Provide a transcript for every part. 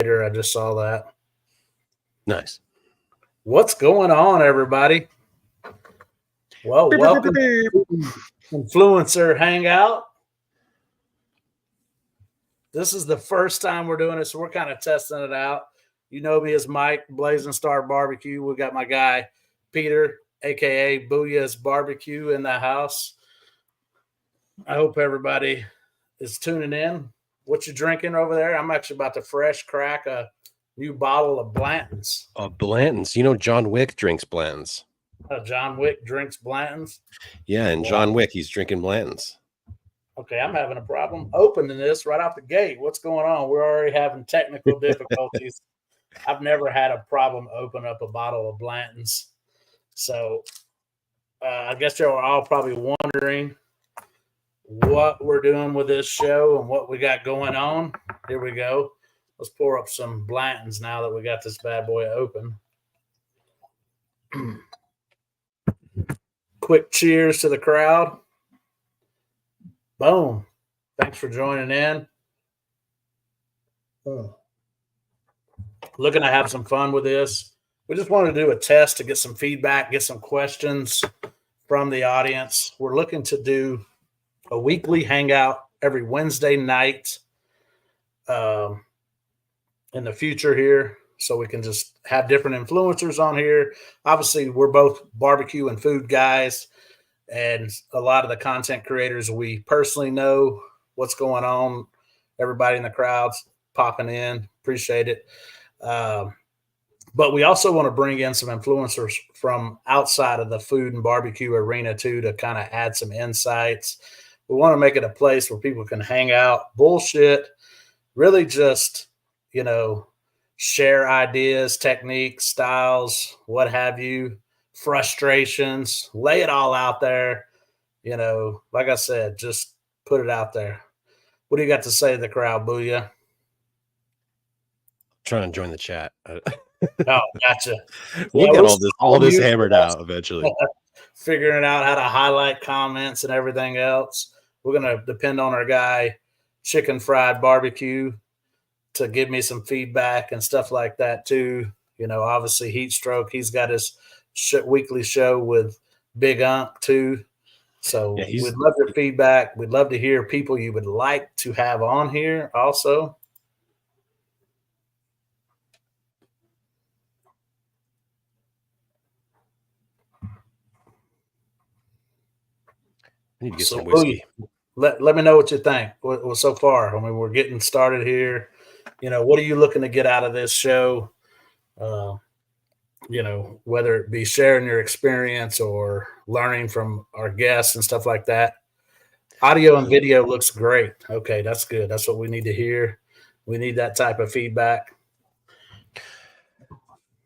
I just saw that. Nice. What's going on, everybody? Well, welcome to Influencer Hangout. This is the first time we're doing it, so we're kind of testing it out. You know me as Mike, Blazing Star BBQ. We got my guy, Peter, a.k.a. Booyah's Barbecue in the house. I hope everybody is tuning in. What you drinking over there? I'm actually about to fresh crack a new bottle of Blanton's. Blanton's. You know, John Wick drinks Blanton's. John Wick drinks Blanton's? Yeah, and John Wick, he's drinking Blanton's. Okay, I'm having a problem opening this right out the gate. What's going on? We're already having technical difficulties. I've never had a problem opening up a bottle of Blanton's. So I guess you're all probably wondering what we're doing with this show and what we got going on. Here we go. Let's pour up some Blanton's now that we got this bad boy open. Quick cheers to the crowd. Boom. Thanks for joining in. Looking to have some fun with this. We just wanted to do a test to get some feedback, get some questions from the audience. We're looking to do a weekly hangout every Wednesday night in the future here, so we can just have different influencers on here. Obviously, we're both barbecue and food guys, and a lot of the content creators we personally know what's going on. Everybody in the crowd's popping in. Appreciate it. But we also want to bring in some influencers from outside of the food and barbecue arena too, to kind of add some insights. We want to make it a place where people can hang out, bullshit, really just, share ideas, techniques, styles, what have you, frustrations, lay it all out there. Like I said, just put it out there. What do you got to say to the crowd, Booyah? Trying to join the chat. Oh, gotcha. We'll get all this hammered out eventually. Figuring out how to highlight comments and everything else. We're going to depend on our guy, Chicken Fried Barbecue, to give me some feedback and stuff like that too. Obviously Heat Stroke, he's got his weekly show with Big Unk too. So we'd love your feedback. We'd love to hear people you would like to have on here also. I need to get some whiskey. Let me know what you think. Well, so far, I mean, we're getting started here. What are you looking to get out of this show? Whether it be sharing your experience or learning from our guests and stuff like that. Audio and video looks great. Okay, that's good. That's what we need to hear. We need that type of feedback.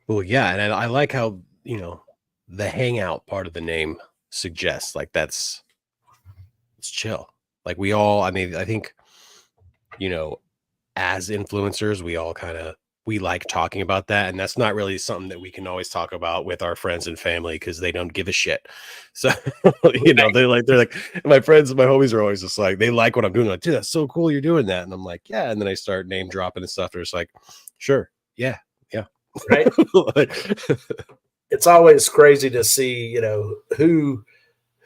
Well, yeah, and I like how, the hangout part of the name suggests it's chill. Like I think, as influencers, we all we like talking about that, and that's not really something that we can always talk about with our friends and family because they don't give a shit. So they're like my friends and my homies are always just like, they like what I'm doing. Like, dude, that's so cool you're doing that. And I'm like, yeah. And then I start name dropping and stuff. They're just like, sure, yeah. Right. It's always crazy to see,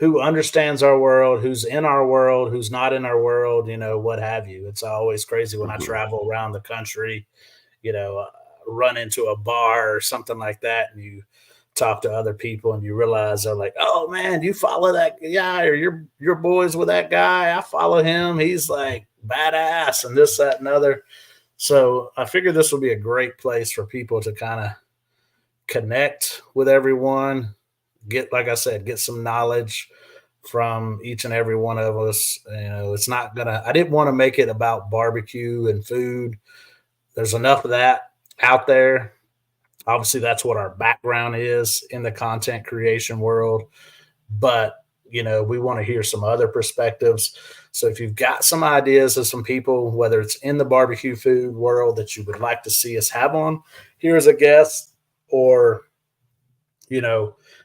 who understands our world, who's in our world, who's not in our world, what have you. It's always crazy when I travel around the country, run into a bar or something like that, and you talk to other people and you realize they're like, oh man, you follow that guy, or your boys with that guy. I follow him. He's like badass and this, that, and other. So I figured this would be a great place for people to kind of connect with everyone, get some knowledge from each and every one of us. I didn't want to make it about barbecue and food. There's enough of that out there. Obviously, that's what our background is in the content creation world. But, we want to hear some other perspectives. So if you've got some ideas of some people, whether it's in the barbecue food world that you would like to see us have on here as a guest, or,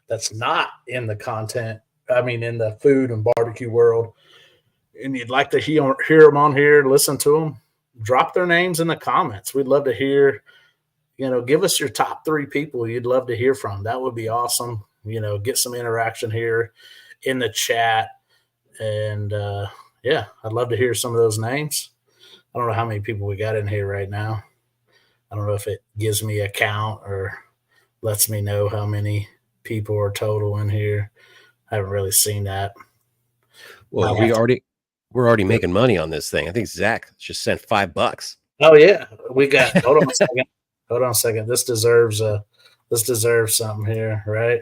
that's not in the content, in the food and barbecue world, and you'd like to hear them on here, listen to them, drop their names in the comments. We'd love to hear, give us your top 3 people you'd love to hear from. That would be awesome. Get some interaction here in the chat. And yeah, I'd love to hear some of those names. I don't know how many people we got in here right now. I don't know if it gives me a count or lets me know how many people are total in here. I haven't really seen that. Well, we're already making money on this thing. I think Zach just sent $5. Oh yeah, we got. Hold on a second. Hold on a second. This deserves something here, right?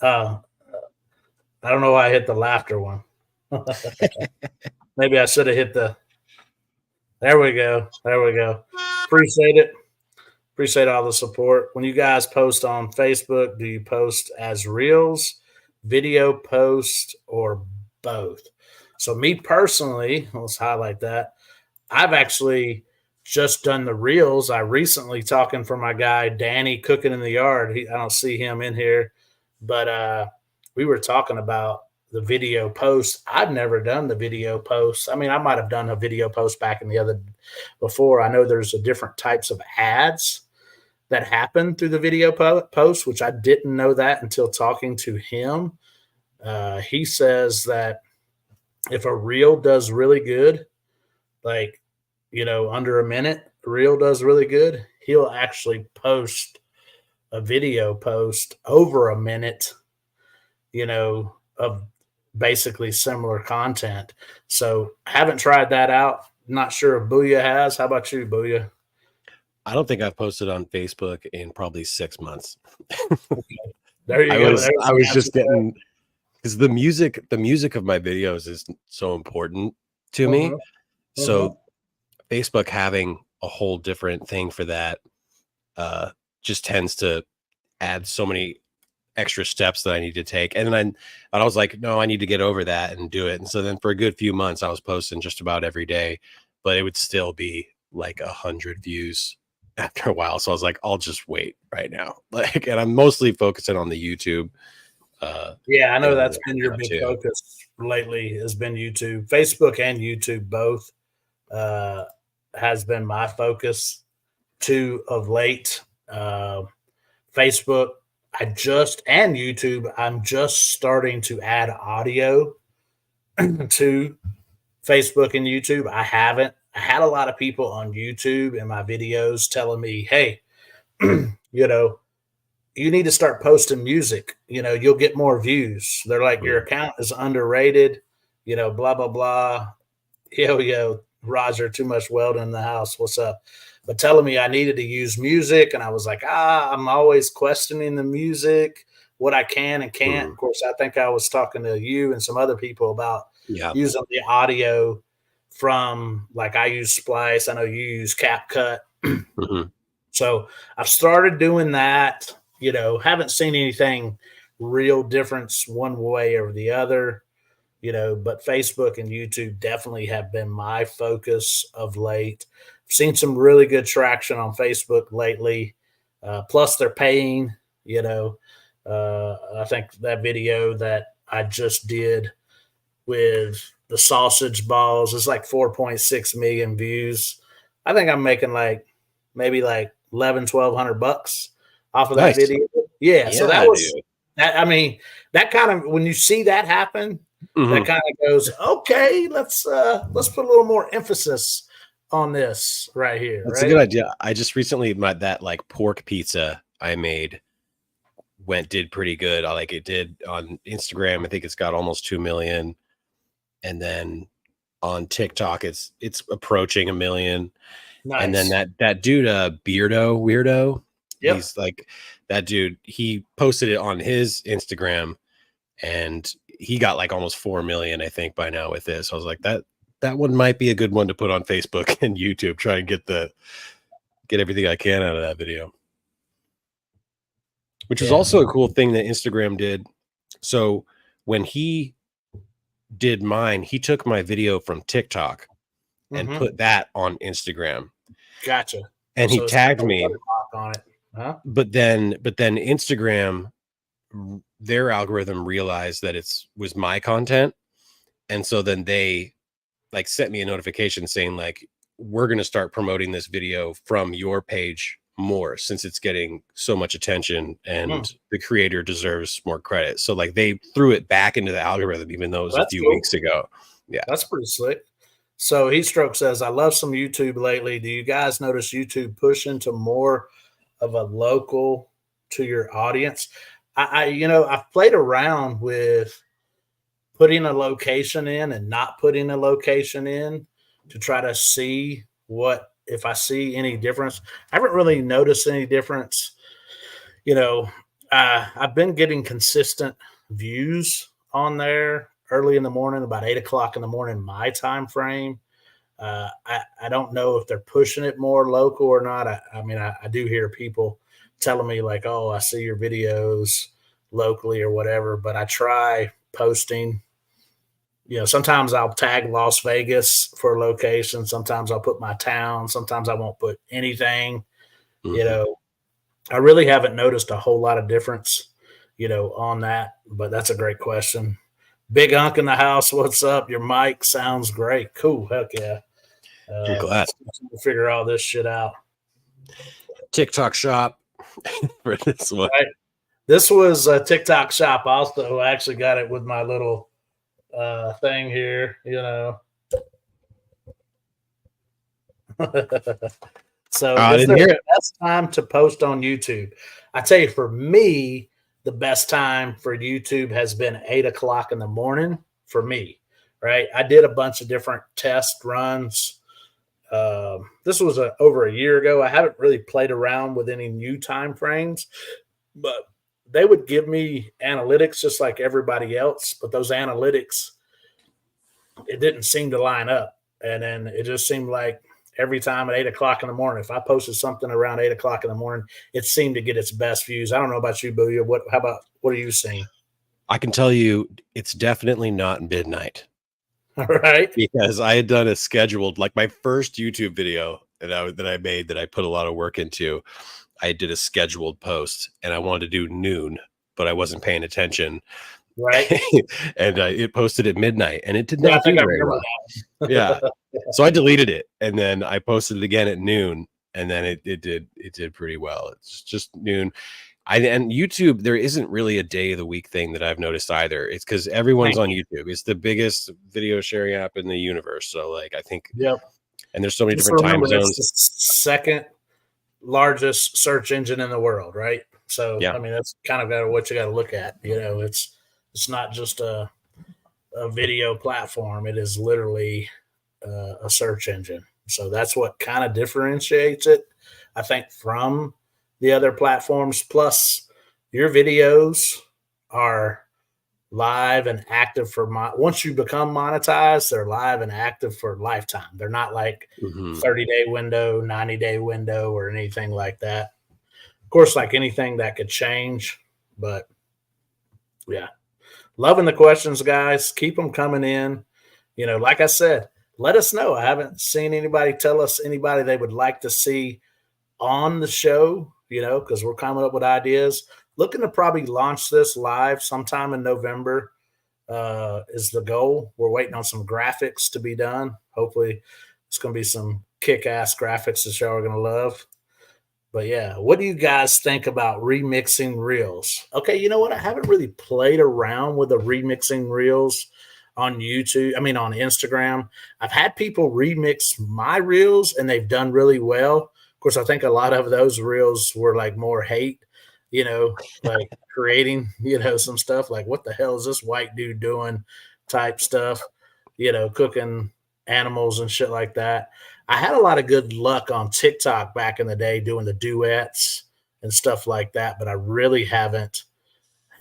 I don't know why I hit the laughter one. Maybe I should have hit the. There we go. There we go. Appreciate it. Appreciate all the support. When you guys post on Facebook, do you post as reels, video post, or both? So me personally, let's highlight that. I've actually just done the reels. I recently talking for my guy Danny cooking in the yard. I don't see him in here, but we were talking about the video post. I've never done the video post. I mean, I might have done a video post back in the other before. I know there's a different types of ads that happen through the video post, which I didn't know that until talking to him. He says that if a reel does really good, like, under a minute, a reel does really good, he'll actually post a video post over a minute, of basically similar content. So haven't tried that out. Not sure if Booyah has. How about you, Booyah? I don't think I've posted on Facebook in probably 6 months. Okay. There you go. I was just getting, because the music of my videos is so important to me. So Facebook having a whole different thing for that just tends to add so many extra steps that I need to take. And then I was like, no, I need to get over that and do it. And so then for a good few months, I was posting just about every day, but it would still be like 100 views after a while. So I was like, I'll just wait right now. And I'm mostly focusing on the YouTube. Yeah, I know that's been your big focus lately, has been YouTube. Facebook and YouTube both has been my focus too of late. Facebook, and YouTube, I'm just starting to add audio to Facebook and YouTube. I haven't. I had a lot of people on YouTube in my videos telling me, hey, you need to start posting music. You'll get more views. They're like, your account is underrated, blah, blah, blah. Yo, Roger, too much welding in the house. What's up? But telling me I needed to use music. And I was like, I'm always questioning the music, what I can and can't. Of course, I think I was talking to you and some other people about using the audio from, like, I use Splice. I know you use CapCut. So I've started doing that. Haven't seen anything real difference one way or the other, but Facebook and YouTube definitely have been my focus of late. I've seen some really good traction on Facebook lately. Plus they're paying, I think that video that I just did with the sausage balls is like 4.6 million views. I think I'm making maybe $1,100-$1,200 off of that video. Yeah. So that was that. I mean, that kind of, when you see that happen, that kind of goes, okay, let's put a little more emphasis on this right here. That's a good idea. I just recently that pork pizza I made did pretty good. It did on Instagram. I think it's got almost 2 million. And then on TikTok, it's approaching 1 million. Nice. And then that dude, Weirdo. Yep. He's like, that dude, he posted it on his Instagram and he got almost 4 million, I think, by now with this. I was like, that one might be a good one to put on Facebook and YouTube. Try and get everything I can out of that video. Which is also a cool thing that Instagram did. So when he did mine, he took my video from TikTok and put that on Instagram. Gotcha. And he tagged me on it. Huh? But then Instagram their algorithm realized that was my content, and so then they like sent me a notification saying like, we're going to start promoting this video from your page more since it's getting so much attention and the creator deserves more credit. So like they threw it back into the algorithm, even though it was a few weeks ago. Yeah. That's pretty slick. So Heatstroke says, I love some YouTube lately. Do you guys notice YouTube push into more of a local to your audience? I've played around with putting a location in and not putting a location in to try to see if I see any difference. I haven't really noticed any difference. I've been getting consistent views on there early in the morning, about 8 o'clock in the morning, my time frame. I don't know if they're pushing it more local or not. I do hear people telling me like, oh, I see your videos locally or whatever, but I try posting. Sometimes I'll tag Las Vegas for a location. Sometimes I'll put my town. Sometimes I won't put anything. I really haven't noticed a whole lot of difference, on that, but that's a great question. Big Unk in the house. What's up? Your mic sounds great. Cool. Heck yeah. I'm glad. We'll figure all this shit out. TikTok shop for this one. Right. This was a TikTok shop also. I actually got it with my little thing here, So is there the best time to post on YouTube? I tell you, for me, the best time for YouTube has been 8 o'clock in the morning for me, right? I did a bunch of different test runs. This was over a year ago. I haven't really played around with any new time frames, but they would give me analytics just like everybody else, but those analytics, it didn't seem to line up. And then it just seemed like every time at 8 o'clock in the morning, if I posted something around 8 o'clock in the morning, it seemed to get its best views. I don't know about you, Booyah. What are you seeing? I can tell you it's definitely not midnight. All right. Because I had done a scheduled, like my first YouTube video that I made that I put a lot of work into. I did a scheduled post and I wanted to do noon, but I wasn't paying attention. Right. And it posted at midnight and it did not do very well. Yeah. So I deleted it and then I posted it again at noon and then it did pretty well. It's just noon. And YouTube, there isn't really a day of the week thing that I've noticed either. It's because everyone's on YouTube. It's the biggest video sharing app in the universe. So like, I think, yep. And there's so many different time zones. It's the second largest search engine in the world, right? So, yeah. I mean, that's kind of what you got to look at. It's not just a video platform. It is literally a search engine. So that's what kind of differentiates it, I think, from the other platforms. Plus, your videos are live and active for once you become monetized, they're live and active for lifetime. They're not like 30-day window, 90-day window, or anything like that. Of course, like anything that could change, but yeah. Loving the questions, guys. Keep them coming in. Like I said, let us know. I haven't seen anybody tell us anybody they would like to see on the show, because we're coming up with ideas. Looking to probably launch this live sometime in November is the goal. We're waiting on some graphics to be done. Hopefully it's going to be some kick-ass graphics that y'all are going to love. But yeah, what do you guys think about remixing reels? Okay, you know what? I haven't really played around with the remixing reels on YouTube. I mean, on Instagram. I've had people remix my reels and they've done really well. Of course, I think a lot of those reels were like more hate, like creating, some stuff like, what the hell is this white dude doing type stuff, cooking animals and shit like that. I had a lot of good luck on TikTok back in the day doing the duets and stuff like that, but I really haven't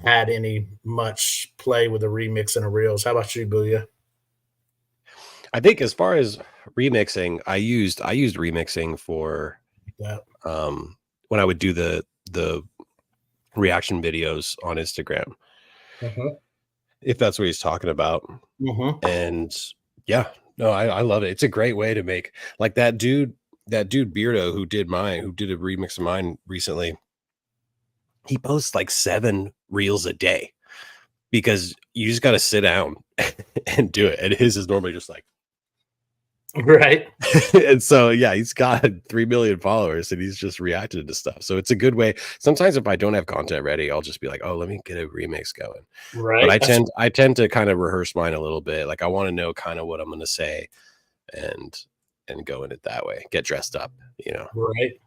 had any much play with the remix and the reels. How about you, Booyah? I think as far as remixing, I used remixing for when I would do the reaction videos on Instagram. If that's what he's talking about. And yeah, no, I love it. It's a great way to make, like that dude Beardo who did a remix of mine recently. He posts like 7 reels a day because you just got to sit down and do it. And his is normally just like, right. and so, yeah, he's got 3 million followers and he's just reacted to stuff. So it's a good way. Sometimes if I don't have content ready, I'll just be like, oh, let me get a remix going. But Right. I tend to kind of rehearse mine a little bit. Like I want to know kind of what I'm going to say and go in it that way, get dressed up, you know. Right.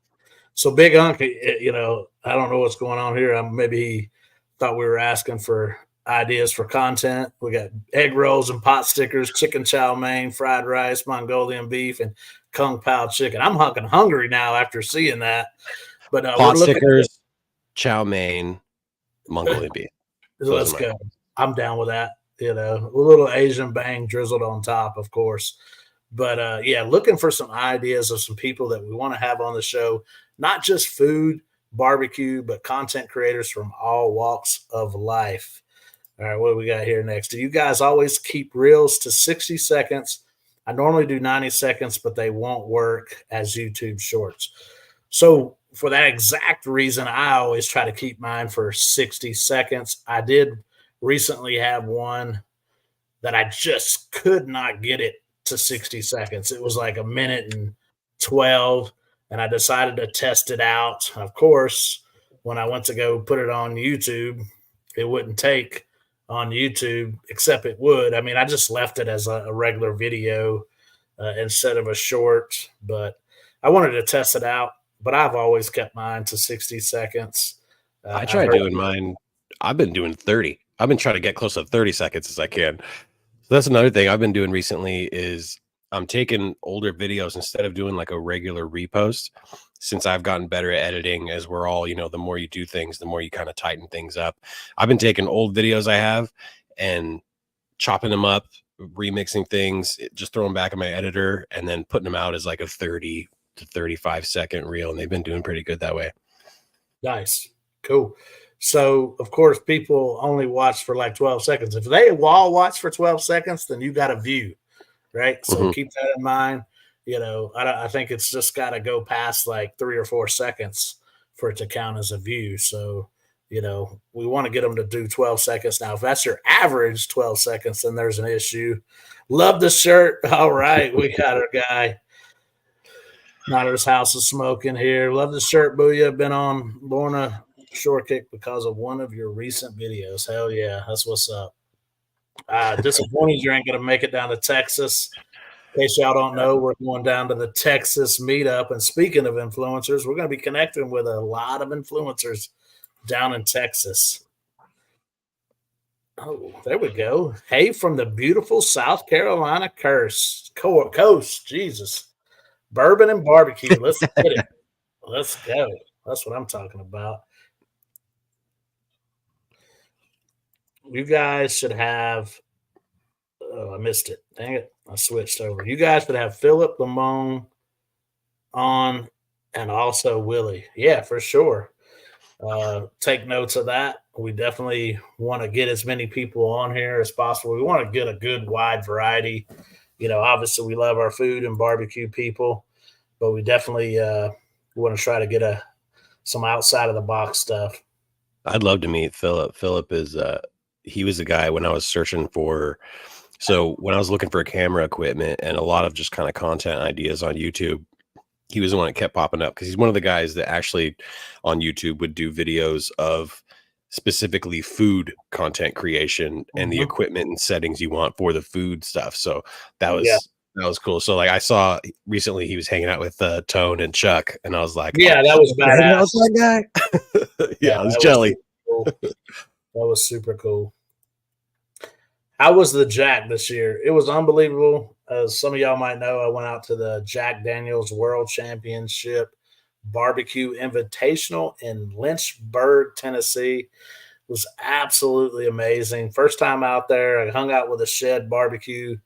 So Big Unc, you know, I don't know what's going on here. Maybe he thought we were asking for ideas for content. We got egg rolls and pot stickers, chicken chow mein, fried rice, Mongolian beef, and kung pao chicken. I'm hungry now after seeing that. But Pot stickers, chow mein, Mongolian beef. Let's go. I'm down with that. You know, a little Asian bang drizzled on top, of course. But yeah, looking for some ideas of some people that we want to have on the show, not just food, barbecue, but content creators from all walks of life. All right, what do we got here next? Do you guys always keep reels to 60 seconds? I normally do 90 seconds, but they won't work as YouTube shorts. So for that exact reason, I always try to keep mine for 60 seconds. I did recently have one that I just could not get it to 60 seconds. It was like a minute and 12, and I decided to test it out. Of course, when I went to go put it on YouTube, it wouldn't take on YouTube, except it would. I mean, I just left it as a regular video instead of a short, but I wanted to test it out. But I've always kept mine to 60 seconds. I tried doing mine. I've been doing 30. I've been trying to get close to 30 seconds as I can. So that's another thing I've been doing recently is I'm taking older videos instead of doing like a regular repost. Since I've gotten better at editing, as we're all, you know, the more you do things, the more you kind of tighten things up. I've been taking old videos I have and chopping them up, remixing things, just throwing back in my editor and then putting them out as like a 30 to 35 second reel. And they've been doing pretty good that way. Nice. Cool. So, of course, people only watch for like 12 seconds. If they all watch for 12 seconds, then you got a view, right? So keep that in mind. You know, I think it's just got to go past like 3 or 4 seconds for it to count as a view. So, you know, we want to get them to do 12 seconds. Now, if that's your average 12 seconds, then there's an issue. Love the shirt. All right. We got our guy. Notter's house is smoking here. Love the shirt, Booyah. Been on Lorna Shore Kick because of one of your recent videos. Hell yeah. That's what's up. Disappointed you ain't going to make it down to Texas. In case y'all don't know, we're going down to the Texas meetup. And speaking of influencers, we're going to be connecting with a lot of influencers down in Texas. Oh, there we go. Hey, from the beautiful South Carolina coast. Jesus. Bourbon and barbecue. Let's get it. Let's go. That's what I'm talking about. You guys should have. Oh, I missed it. Dang it. I switched over. You guys should have Philip Lamone on and also Willie. Yeah, for sure. Take notes of that. We definitely want to get as many people on here as possible. We want to get a good wide variety. You know, obviously we love our food and barbecue people, but we definitely want to try to get some outside of the box stuff. I'd love to meet Philip. Philip is he was the guy when I was searching for. So when I was looking for camera equipment and a lot of just kind of content ideas on YouTube, he was the one that kept popping up because he's one of the guys that actually on YouTube would do videos of specifically food content creation and the equipment and settings you want for the food stuff. So that was cool. So like I saw recently he was hanging out with Tone and Chuck, and I was like, yeah, that was badass. That guy. yeah, I was jelly. Cool. That was super cool. How was the Jack this year? It was unbelievable. As some of y'all might know, I went out to the Jack Daniels World Championship Barbecue Invitational in Lynchburg, Tennessee. It was absolutely amazing. First time out there. I hung out with a Shed Barbecue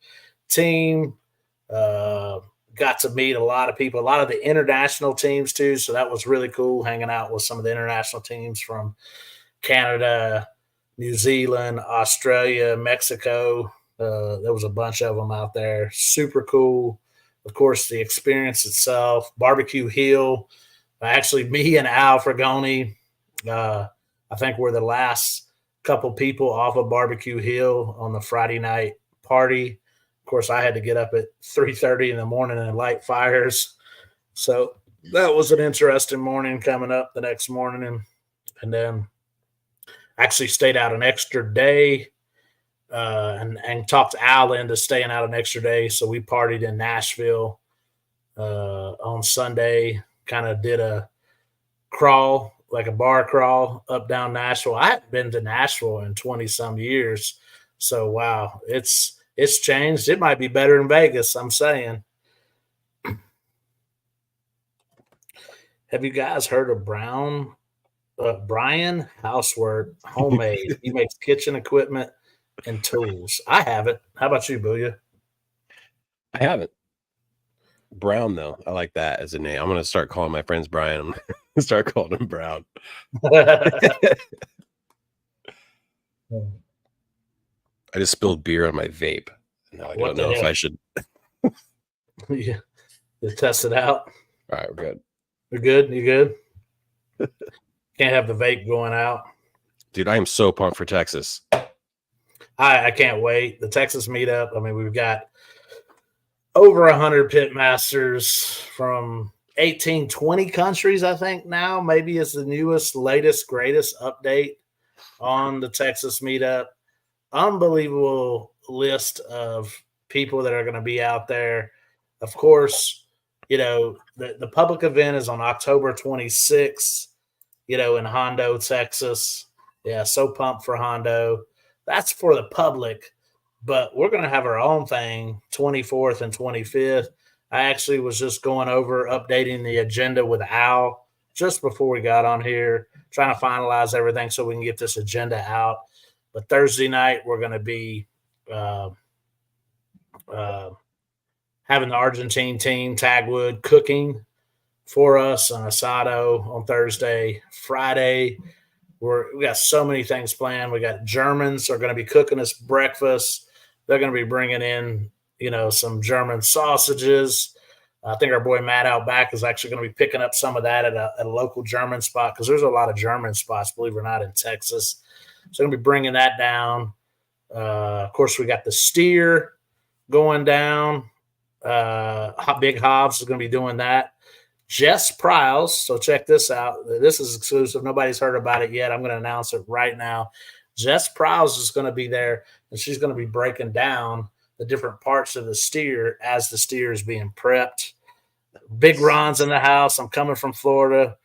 team. Got to meet a lot of people, a lot of the international teams too. So that was really cool, hanging out with some of the international teams from Canada, New Zealand, Australia, Mexico. There was a bunch of them out there. Super cool. Of course, the experience itself. Barbecue Hill. Actually, me and Al Fragoni I think we're the last couple people off of Barbecue Hill on the Friday night party. Of course, I had to get up at 3:30 in the morning and light fires. So that was an interesting morning coming up the next morning. And then actually stayed out an extra day and talked Al into staying out an extra day. So we partied in Nashville on Sunday, kind of did a crawl, like a bar crawl up down Nashville. I hadn't been to Nashville in 20 some years. So wow, it's changed. It might be better than Vegas, I'm saying. Have you guys heard of Brian Housework Homemade? He makes kitchen equipment and tools. I haven't. How about you, Booyah? I haven't. Brown though, I like that as a name. I'm gonna start calling my friends Brian. I'm gonna start calling him Brown. I just spilled beer on my vape. Now I don't know if I should. You test it out. All right, we're good. We're good. You good? Can't have the vape going out. Dude, I am so pumped for Texas. I can't wait. The Texas meetup. I mean, we've got over 100 pit masters from 18, 20 countries, I think now. Maybe it's the newest, latest, greatest update on the Texas meetup. Unbelievable list of people that are going to be out there. Of course, you know, the public event is on October 26th, you know, in Hondo, Texas. Yeah, so pumped for Hondo. That's for the public, but we're going to have our own thing 24th and 25th. I actually was just going over updating the agenda with Al just before we got on here, trying to finalize everything so we can get this agenda out. But Thursday night, we're going to be having the Argentine team, Tagwood, cooking for us on asado on Thursday. Friday, we got so many things planned. We got Germans are going to be cooking us breakfast. They're going to be bringing in, you know, some German sausages. I think our boy Matt out back is actually going to be picking up some of that at a local German spot because there's a lot of German spots, believe it or not, in Texas. So I'm going to be bringing that down. Of course, we got the steer going down. Big Hobbs is going to be doing that. Jess Prowse, so check this out. This is exclusive. Nobody's heard about it yet. I'm going to announce it right now. Jess Prowse is going to be there, and she's going to be breaking down the different parts of the steer as the steer is being prepped. Big Ron's in the house. I'm coming from Florida.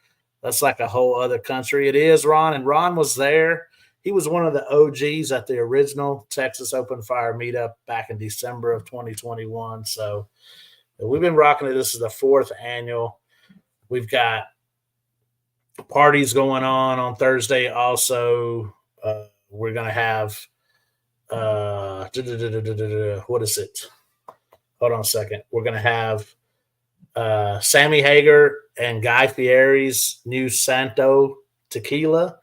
That's like a whole other country. It is Ron, and Ron was there. He was one of the OGs at the original Texas Open Fire meetup back in December of 2021. So we've been rocking it. This is the 4th annual. We've got parties going on Thursday also. We're going to have what is it? Hold on a second. We're going to have Sammy Hager and Guy Fieri's new Santo tequila.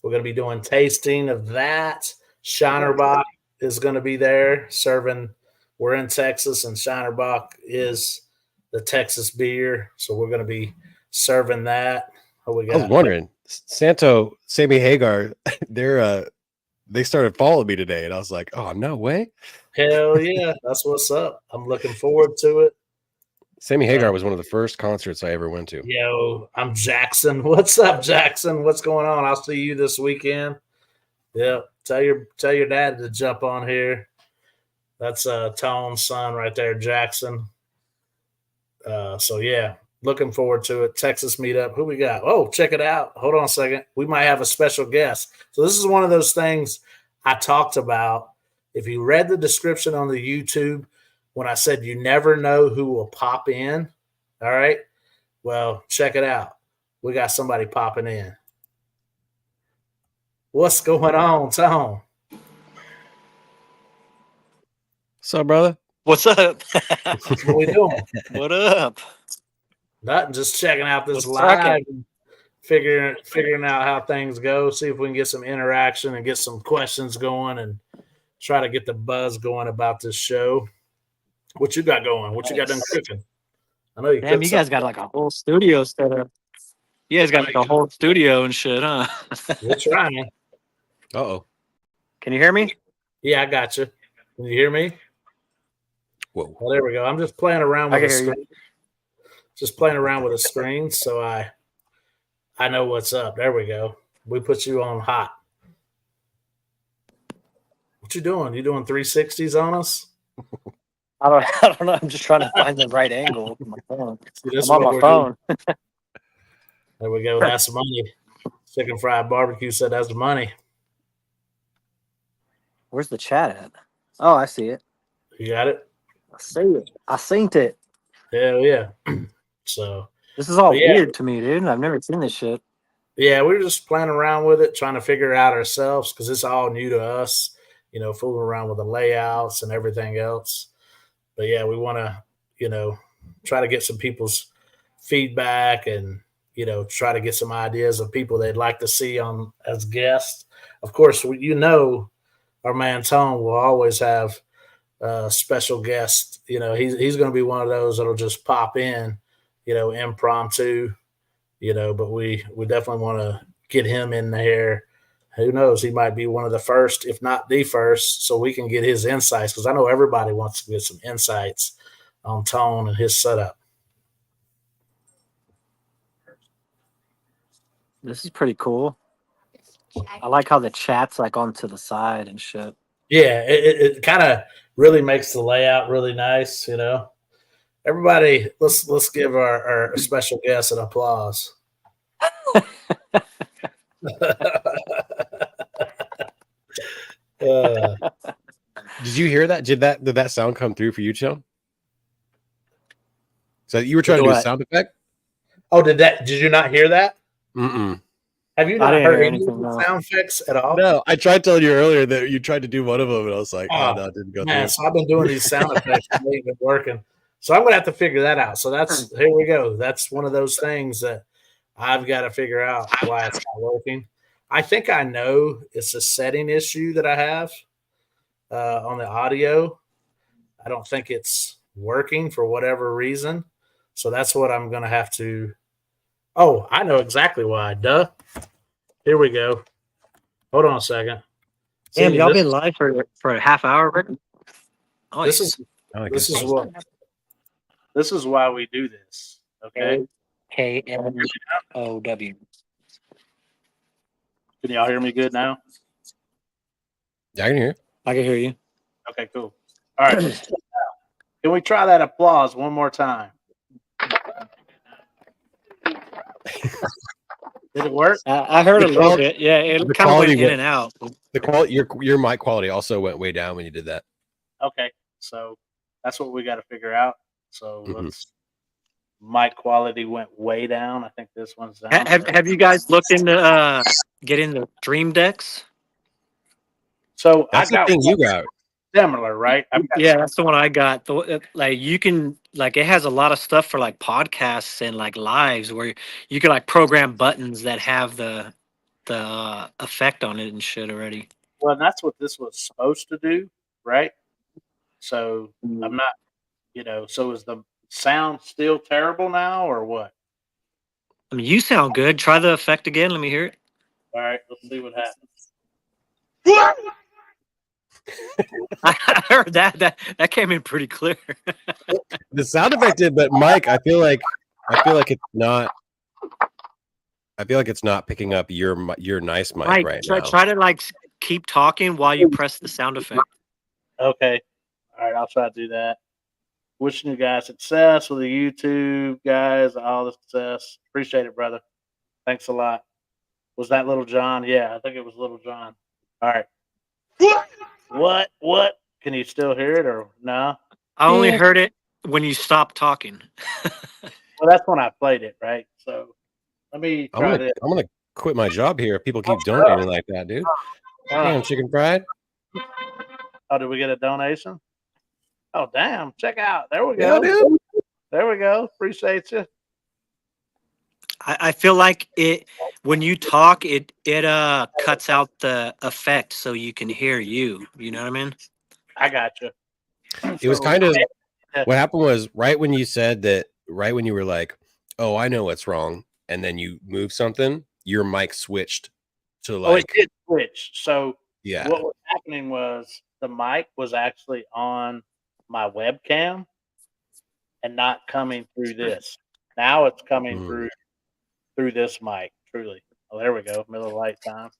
We're going to be doing tasting of that. Shinerbach is going to be there serving. We're in Texas, and Shinerbach is the Texas beer. So we're going to be serving that. What we got? I was wondering, Sammy Hagar, they started following me today, and I was like, oh, no way. Hell yeah. That's what's up. I'm looking forward to it. Sammy Hagar was one of the first concerts I ever went to. Yo, I'm Jackson. What's up, Jackson? What's going on? I'll see you this weekend. Yeah, tell your dad to jump on here. That's Tone's son right there, Jackson. So yeah, looking forward to it. Texas meetup. Who we got? Oh, check it out. Hold on a second. We might have a special guest. So this is one of those things I talked about. If you read the description on the YouTube, when I said you never know who will pop in, all right? Well, check it out. We got somebody popping in. What's going on, Tone? What's up, brother? What's up? What we doing? What up? Nothing, just checking out this What's live cracking? and figuring out how things go, see if we can get some interaction and get some questions going and try to get the buzz going about this show. What you got going? What you got done cooking? I know you Damn, cooked you guys something. got like a whole studio set up. You guys got like a whole studio and shit, huh? We're trying. Uh-oh. Can you hear me? Yeah, I got you. Can you hear me? Whoa. Well, there we go. I'm just playing around I with can a hear you. screen. Just playing around with a screen, so I know what's up. There we go. We put you on hot. What you doing? You doing 360s on us? I don't know. I'm just trying to find the right angle with my phone. See, this is I'm on what my we're phone. doing. There we go. That's the money. Chicken fried barbecue said that's the money. Where's the chat at? Oh, I see it. You got it? I see it. I synced it. Hell yeah. So This is all yeah. weird to me, dude. I've never seen this shit. Yeah, we were just playing around with it, trying to figure it out ourselves because it's all new to us, fooling around with the layouts and everything else. But yeah, we want to, try to get some people's feedback and, try to get some ideas of people they'd like to see on as guests. Of course, our man Tone will always have special guests. He's going to be one of those that'll just pop in, impromptu. But we definitely want to get him in there. Who knows? He might be one of the first, if not the first, so we can get his insights because I know everybody wants to get some insights on Tone and his setup. This is pretty cool. I like how the chat's like onto the side and shit. Yeah, it kind of really makes the layout really nice. Everybody, let's give our special guest an applause. Did you hear that? Did that sound come through for you, Joe? So you were trying to do a sound effect? Oh, did you not hear that? Mm-mm. Have you not heard any sound effects at all? No, I tried telling you earlier that you tried to do one of them, and I was like, oh no, it didn't go through. So I've been doing these sound effects and they've been working. So I'm going to have to figure that out. So here we go. That's one of those things that I've got to figure out why it's not working. I think I know it's a setting issue that I have on the audio. I don't think it's working for whatever reason. So that's what I'm going to have to. Oh, I know exactly why. Duh. Here we go. Hold on a second. Damn, y'all been live for a half hour, Rick? Oh, this is why we do this. Okay. KNOW. Can y'all hear me good now? Yeah, I can hear. I can hear you. Okay, cool. All right. Can we try that applause one more time? Did it work? I heard a little bit. Yeah, it kind of went in and out. The quality, your mic quality also went way down when you did that. Okay, so that's what we got to figure out. So mic quality went way down. I think this one's down. Have you guys looked into getting the Dream Decks? So that's I got the thing you got. Similar, right? Yeah, that's the one I got. Like you can it has a lot of stuff for like podcasts and like lives where you can like program buttons that have the effect on it and shit already. Well, and that's what this was supposed to do, right? So I'm not, so is the sound still terrible now or what? I mean, you sound good. Try the effect again. Let me hear it. All right, let's see what happens. I heard that came in pretty clear. The sound effect did, but Mike, I feel like it's not. I feel like it's not picking up your nice mic Mike, right now. Try to like keep talking while you press the sound effect. Okay, all right, I'll try to do that. Wishing you guys success with the YouTube guys, all the success. Appreciate it, brother. Thanks a lot. Was that Little John? Yeah, I think it was Little John. All right. What? Can you still hear it or no? I only heard it when you stopped talking. Well, that's when I played it, right? So let me try this. I'm gonna quit my job here if people keep donating like that, dude. Damn, chicken fried. Oh, did we get a donation? Oh, damn. Check out. There we go. Yeah, dude. There we go. Appreciate you. I feel like when you talk, it cuts out the effect so you can hear you. You know what I mean? I got you. It was kind of what happened was right when you said that, right when you were like, "Oh, I know what's wrong." and then you move something, your mic switched to Oh, it like did switch. So yeah. what was happening was the mic was actually on my webcam and not coming through this. Now it's coming Mm. through this mic. Truly. Oh, there we go. Miller Lite time.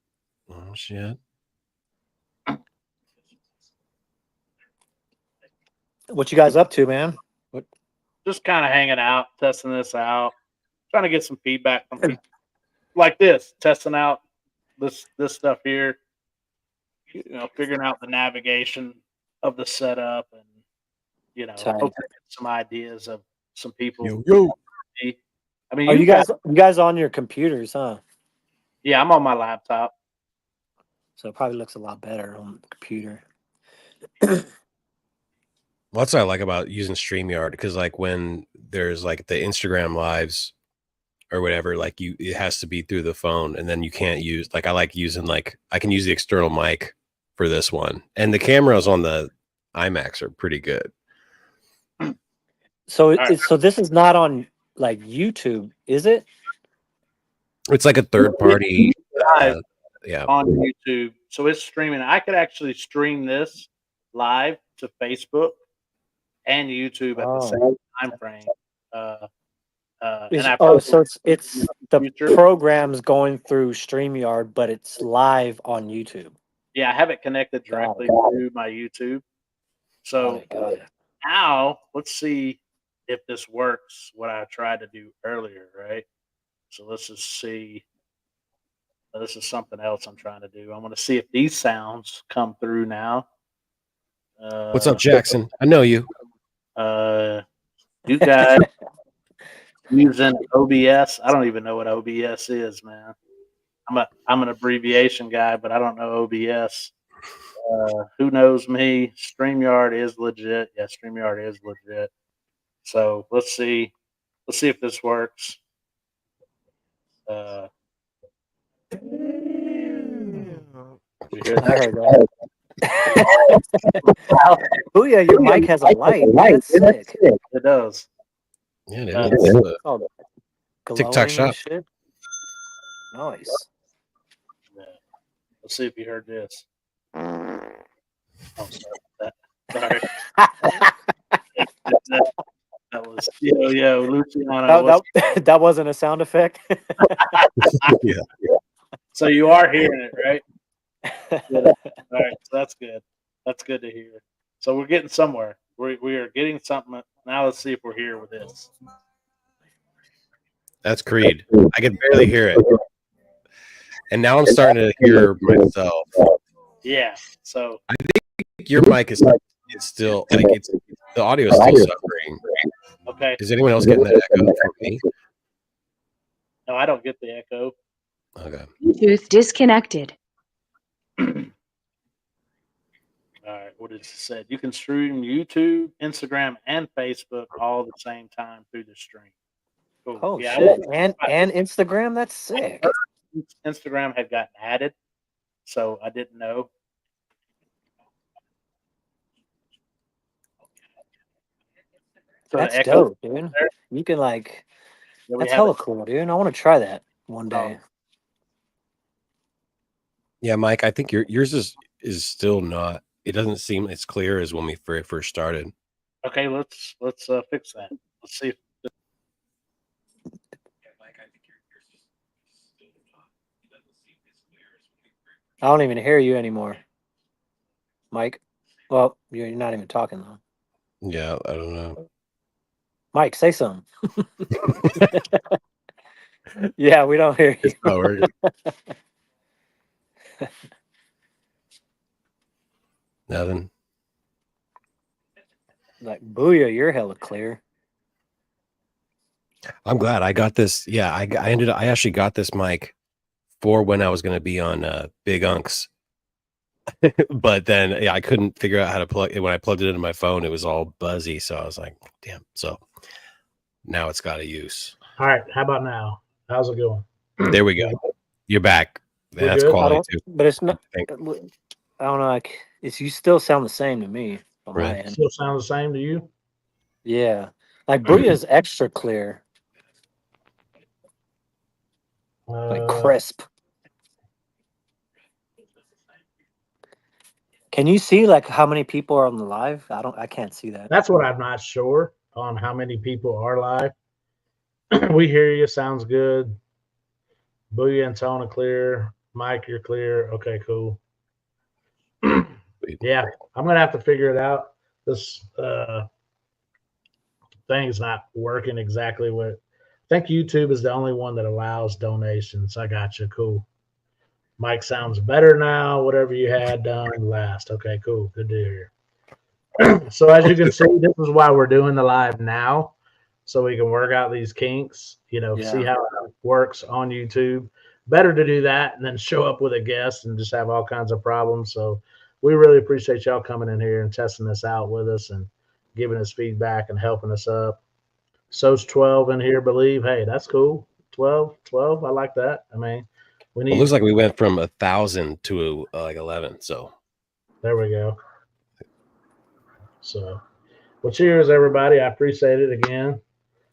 Oh shit. What you guys up to, man? What? Just kind of hanging out, testing this out, trying to get some feedback from people like this, testing out this stuff here. You know, figuring out the navigation of the setup, and you know, Tight. hopefully get some ideas of some people. Yo. I mean, Are you guys on your computers, huh? Yeah, I'm on my laptop. So it probably looks a lot better on the computer. What's I like about using StreamYard, because like when there's like the Instagram lives or whatever, like it has to be through the phone, and then you can't use, like I like using, like I can use the external mic for this one, and the cameras on the iMacs are pretty good. So so this is not on like YouTube, is it? It's like a third party. Yeah, on YouTube, so it's streaming. I could actually stream this live to Facebook and YouTube at the same time frame. So it's the program's going through StreamYard, but it's live on YouTube. Yeah, I have it connected directly to my YouTube. So now let's see if this works. What I tried to do earlier, right? So let's just see. This is something else I'm trying to do. I want to see if these sounds come through now. What's up, Jackson? I know you. You guys using OBS? I don't even know what OBS is, man. I'm an abbreviation guy, but I don't know OBS. Who knows me? StreamYard is legit. Yeah, StreamYard is legit. So let's see if this works. Booyah, your mic has a light. That's sick. It does. Yeah, it's TikTok shop. Shit. Nice. Yeah. Let's see if you heard this. Oh, sorry. That was Luciano. That wasn't a sound effect. Yeah. So you are hearing it, right? Yeah. All right, so that's good. That's good to hear. So we're getting somewhere. We are getting something. Now let's see if we're here with this. That's Creed. I can barely hear it, and now I'm starting to hear myself. Yeah. So I think your mic is still like the audio is still suffering. Okay. Is anyone else getting that echo from me? No, I don't get the echo. Okay. Bluetooth disconnected. All right, what it said? You can stream YouTube, Instagram, and Facebook all at the same time through the stream. Cool. Oh shit! And Instagram, that's sick. Instagram had gotten added, so I didn't know. So that's dope, dude. You can like, that's hella cool, dude. I want to try that one day. Yeah, Mike, I think yours is still not. It doesn't seem as clear as when we first started. Okay, let's fix that. Let's see. I don't even hear you anymore, Mike. Well, you're not even talking though. Yeah, I don't know. Mike, say something. Yeah, we don't hear you. It's not working. Nothing. Like, Booyah, you're hella clear. I'm glad I got this. Yeah, I actually got this mic for when I was going to be on Big Unks. But then I couldn't figure out how to plug it. When I plugged it into my phone, it was all buzzy. So I was like, damn. So now it's got a use. All right. How about now? How's it going? There we go. You're back. That's quality too. But it's not. I don't know. Like, you still sound the same to me. On my end. Still sound the same to you? Yeah. Like Booyah is extra clear. Like crisp. Can you see like how many people are on the live? I can't see that. That's what I'm not sure on, how many people are live. We hear you. Sounds good. Booyah and tone are clear. Mike, you're clear. Okay, cool. Yeah, I'm gonna have to figure it out. This thing's not working exactly what. I think YouTube is the only one that allows donations. I got you. Cool. Mike sounds better now. Whatever you had done last. Okay, cool. Good to hear. So as you can see, this is why we're doing the live now, so we can work out these kinks. See how it works on YouTube. Better to do that and then show up with a guest and just have all kinds of problems. So we really appreciate y'all coming in here and testing this out with us and giving us feedback and helping us up. So's 12 in here, believe. Hey, that's cool. 12. I like that. I mean, we need. It looks like we went from 1,000 to like 11. So there we go. So, well, cheers, everybody. I appreciate it again.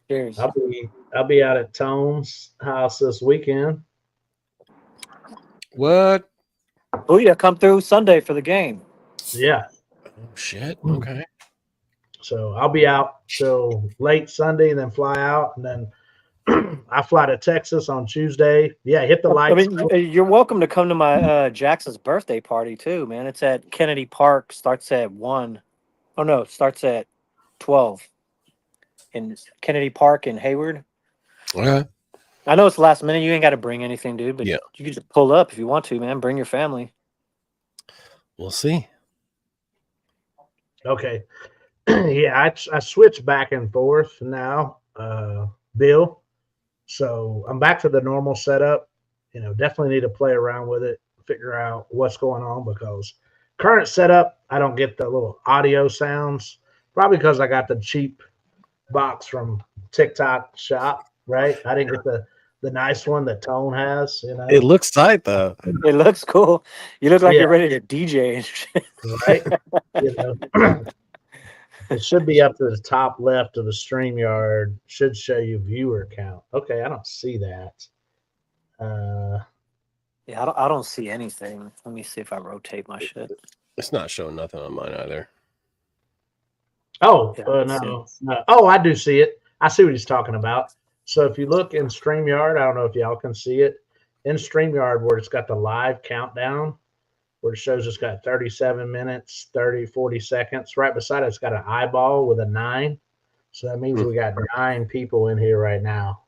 Cheers. I'll be out at Tone's house this weekend. what? Booyah, come through Sunday for the game. Yeah. Oh, shit. Okay. So I'll be out till late Sunday and then fly out, and then I fly to Texas on Tuesday. Yeah, hit the lights. I mean, you're welcome to come to my Jackson's birthday party too, man. It's at Kennedy Park. Starts at 1. Oh no, it starts at 12 in Kennedy Park in Hayward. Okay. I know it's last minute. You ain't got to bring anything, dude. But Yeah. you can just pull up if you want to, man. Bring your family. We'll see. Okay. Yeah, I switch back and forth now, Bill. So I'm back to the normal setup. Definitely need to play around with it, figure out what's going on, because current setup, I don't get the little audio sounds, probably because I got the cheap box from TikTok shop, right? I didn't get the nice one that Tone has. It looks tight though. It looks cool. You look like you're ready to DJ and shit. Right? It should be up to the top left of the StreamYard. Should show you viewer count. Okay, I don't see that. Yeah, I don't see anything. Let me see if I rotate my shit. It's not showing nothing on mine either. Oh, Yeah, no. Oh, I do see it. I see what he's talking about. So if you look in StreamYard, I don't know if y'all can see it. In StreamYard, where it's got the live countdown, where it shows it's got 37 minutes, 40 seconds. Right beside it, it's got an eyeball with a 9. So that means we got 9 people in here right now.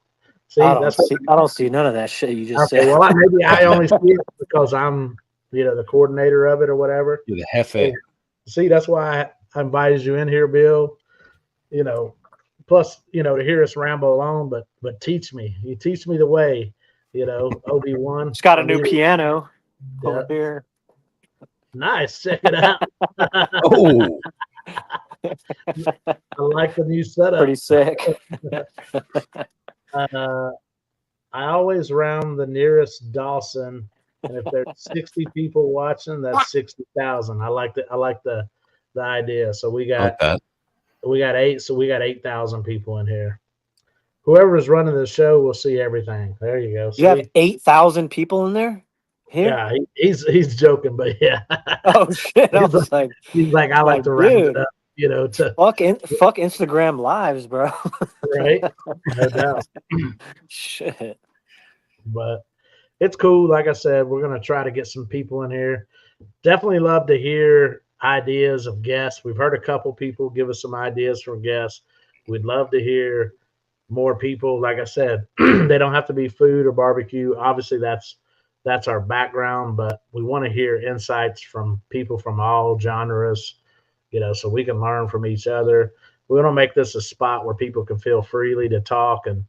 See, I don't see none of that shit you just said. Well, maybe I only see it because I'm, the coordinator of it or whatever. You're the jefe. See, that's why I invited you in here, Bill. Plus, to hear us ramble on, but teach me. You teach me the way. Obi-Wan. It's got a new piano over here. Nice. Check it out. Oh, I like the new setup. Pretty sick. I always round the nearest Dawson, and if there's 60 people watching, that's 60,000. I like the idea. So we got 8. So we got 8,000 people in here. Whoever's running the show will see everything. There you go. You have 8,000 people in there? Here? Yeah, he's joking, but yeah. Oh shit! I was like, he's like, I like to round it up, to fuck Instagram lives, bro. Right? No doubt. Shit. But it's cool. Like I said, we're gonna try to get some people in here. Definitely love to hear ideas of guests. We've heard a couple people give us some ideas for guests. We'd love to hear more people. Like I said, they don't have to be food or barbecue. Obviously, that's our background, but we want to hear insights from people from all genres, so we can learn from each other. We want to make this a spot where people can feel freely to talk and,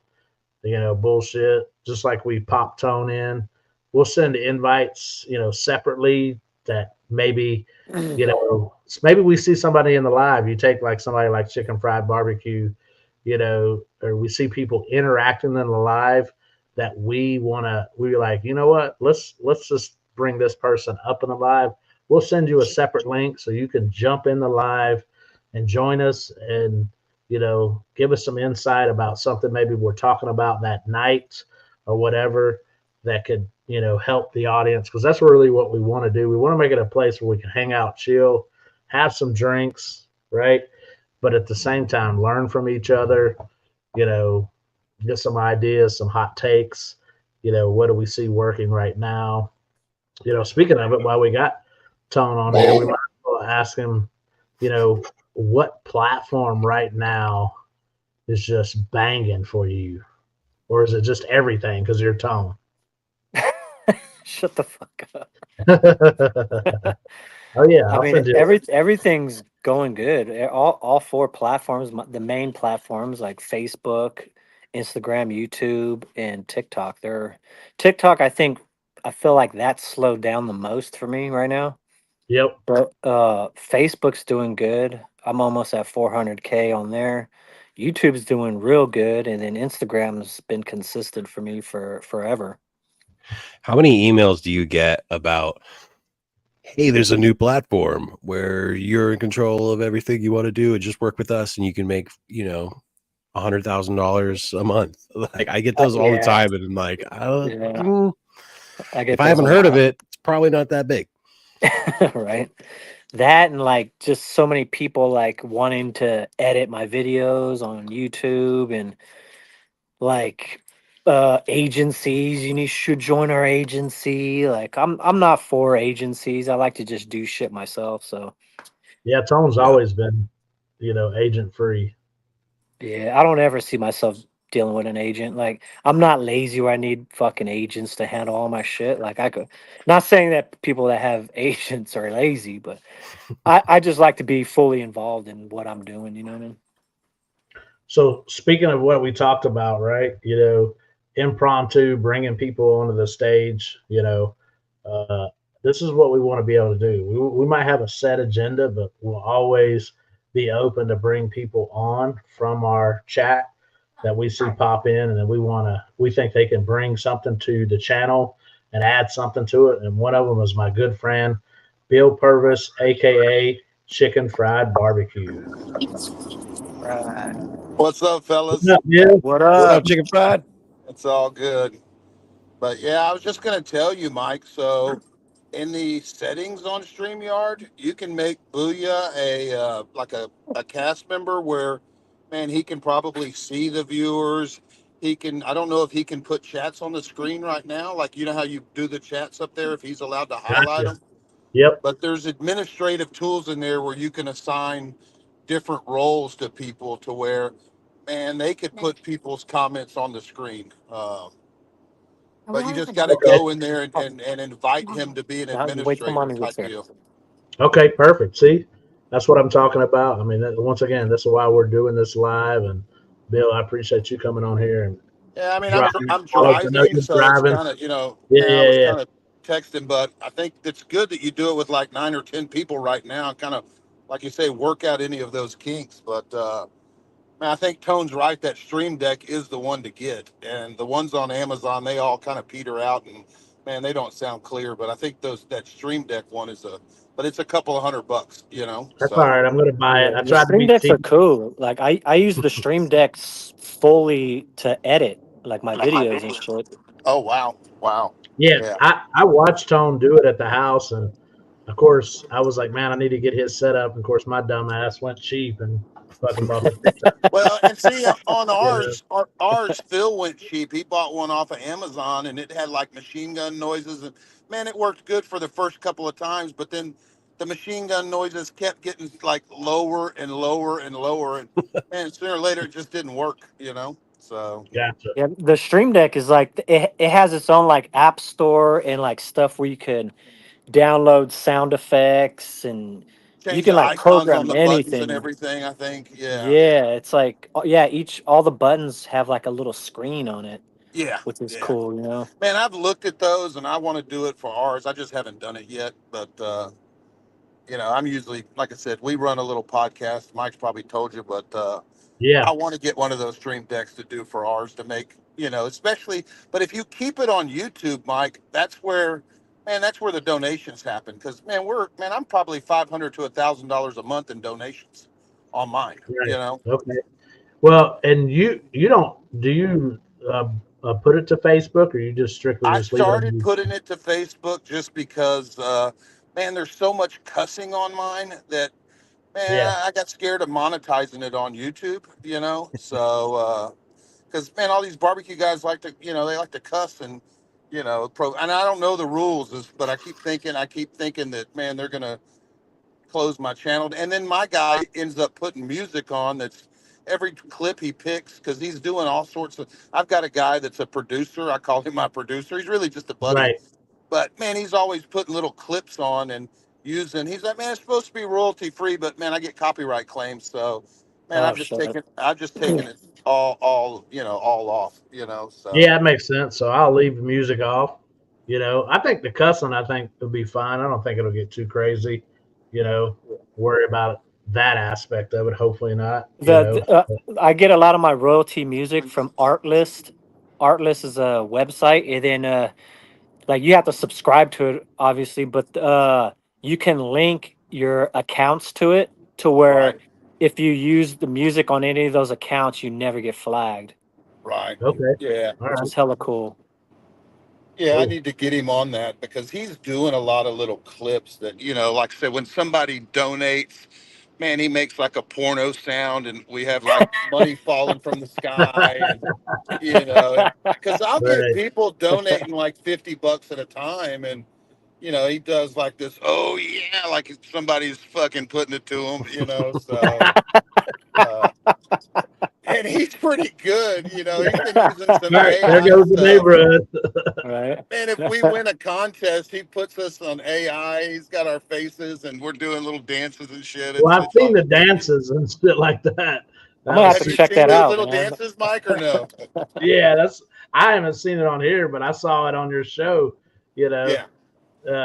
bullshit, just like we pop Tone in. We'll send invites, separately that maybe, maybe we see somebody in the live. You take like somebody like Chicken Fried Barbecue, or we see people interacting in the live that we're like, you know what, let's just bring this person up in the live. We'll send you a separate link so you can jump in the live and join us and, give us some insight about something maybe we're talking about that night or whatever. that could, help the audience, because that's really what we want to do. We want to make it a place where we can hang out, chill, have some drinks, right? But at the same time, learn from each other, you know, get some ideas, some hot takes. What do we see working right now? Speaking of it, while we got Tone on here, we might as well ask him, what platform right now is just banging for you? Or is it just everything because you're Tone? Shut the fuck up. Oh, yeah. I I'll mean, send you. everything's going good. All four platforms, the main platforms like Facebook, Instagram, YouTube, and TikTok. TikTok. I feel like that's slowed down the most for me right now. Yep. But Facebook's doing good. I'm almost at 400K on there. YouTube's doing real good, and then Instagram's been consistent for me for forever. How many emails do you get about, hey, there's a new platform where you're in control of everything you want to do and just work with us and you can make, $100,000 a month? Like, I get those all the Yeah, time, and I'm like, yeah, I if get I those a haven't heard of lot. it, it's probably not that big. Right? That and like just so many people like wanting to edit my videos on YouTube and like agencies, should join our agency. Like I'm not for agencies. I like to just do shit myself. So Yeah. Tone's Yeah. always been, agent free. yeah, I don't ever see myself dealing with an agent. Like I'm not lazy where I need fucking agents to handle all my shit. Like I could, not saying that people that have agents are lazy, but I just like to be fully involved in what I'm doing. You know what I mean? So speaking of what we talked about, right? Impromptu, bringing people onto the stage. Uh, this is what we want to be able to do. We might have a set agenda, but we'll always be open to bring people on from our chat that we see pop in, and then we think they can bring something to the channel and add something to it. And one of them is my good friend Bill Purvis, aka Chicken Fried Barbecue. Right. What's up, What's fellas? up, Bill? What What up? up, chicken fried? It's all good. But yeah, I was just going to tell you, Mike. So, in the settings on StreamYard, you can make Booyah a cast member where, man, he can probably see the viewers. He can. I don't know if he can put chats on the screen right now, like you know how you do the chats up there. If he's allowed to highlight Gotcha. them, Yep. but there's administrative tools in there where you can assign different roles to people to where, man, they could put people's comments on the screen. But you just got to Okay. go in there and invite him to be an Now you wait till administrator mommy gets type here. deal. Okay. Perfect. See, that's what I'm talking about. I mean, once again, this is why we're doing this live. And Bill, I appreciate you coming on here and Yeah, I mean, driving. I'm I know driving, you're so it's driving. kind of Yeah, man, I yeah, was yeah. kind of texting, but I think it's good that you do it with like 9 or 10 people right now, kind of like you say, work out any of those kinks. But man, I think Tone's right. That Stream Deck is the one to get, and the ones on Amazon they all kind of peter out, and man, they don't sound clear. But I think that Stream Deck one but it's a couple of $100, That's all So right. I'm going to buy it. Yeah, I the tried to Stream be Decks are cheap. cool. Like I use the Stream Decks fully to edit like my videos and shit. oh wow, Yeah, yeah. I watched Tone do it at the house, and of course, I was like, man, I need to get his set up. And of course, my dumb ass went cheap and fucking bought the TikTok. Well, and see on You know? ours, Phil went cheap. He bought one off of Amazon, and it had like machine gun noises, and man, it worked good for the first couple of times, but then the machine gun noises kept getting like lower and lower and lower, and man, sooner or later it just didn't work. So Gotcha. Yeah, the Stream Deck is like it has its own like app store and like stuff where you can download sound effects and you change can the like icons on program the buttons and anything. everything. I think, yeah, Yeah, it's like yeah, each all the buttons have like a little screen on it, yeah, which is yeah. cool. Man, I've looked at those, and I want to do it for ours. I just haven't done it yet, but. I'm usually, like I said, we run a little podcast. Mike's probably told you, but Yeah, I want to get one of those stream decks to do for ours to make, especially. But if you keep it on YouTube, Mike, that's where the donations happen. Because I'm probably $500 to $1,000 a month in donations on mine. right. Okay. Well, and you don't do you put it to Facebook, or you just strictly I just leave it on started YouTube? putting it to Facebook just because, man, there's so much cussing on mine that, man, Yeah, I got scared of monetizing it on YouTube, you know? So, because, man, all these barbecue guys like to, you know, they like to cuss and, you know, and I don't know the rules, but I keep thinking that, man, they're going to close my channel. And then my guy ends up putting music on that's every clip he picks because he's doing all sorts of. I've got a guy that's a producer. I call him my producer. He's really just a buddy, right. but man, he's always putting little clips on and using. He's like, man, it's supposed to be royalty free, but man, I get copyright claims. So, man, Oh shit. I've just taken it all, you know, all off, you know. Yeah, So that makes sense. So I'll leave the music off. I think the cussing, I think will be fine. I don't think it'll get too crazy. Worry about that aspect of it. Hopefully not. I get a lot of my royalty music from Artlist. Artlist is a website, and then like you have to subscribe to it, obviously, but you can link your accounts to it to where right, if you use the music on any of those accounts, you never get flagged, right, Okay. yeah. All which right. is hella cool. Yeah, I Cool. need to get him on that because he's doing a lot of little clips that, you know, like I said, when somebody donates, man, he makes like a porno sound and we have like money falling from the sky. And, you know, because I'll get Right. people donating like $50 at a time. And, you know, he does like this, oh, yeah, like somebody's fucking putting it to him, you know. So, uh, and he's pretty good, you know, he's been using some All right. There AI goes the stuff. neighborhood. Right? Man, if we win a contest, he puts us on AI. He's got our faces, and we're doing little dances and shit. Well, I've It's seen all. the dances and shit like that. I'm I gonna haven't have Have to seen. you check seen that those out, little man. dances, Mike, or no? Yeah, I haven't seen it on here, but I saw it on your show. You know, Yeah,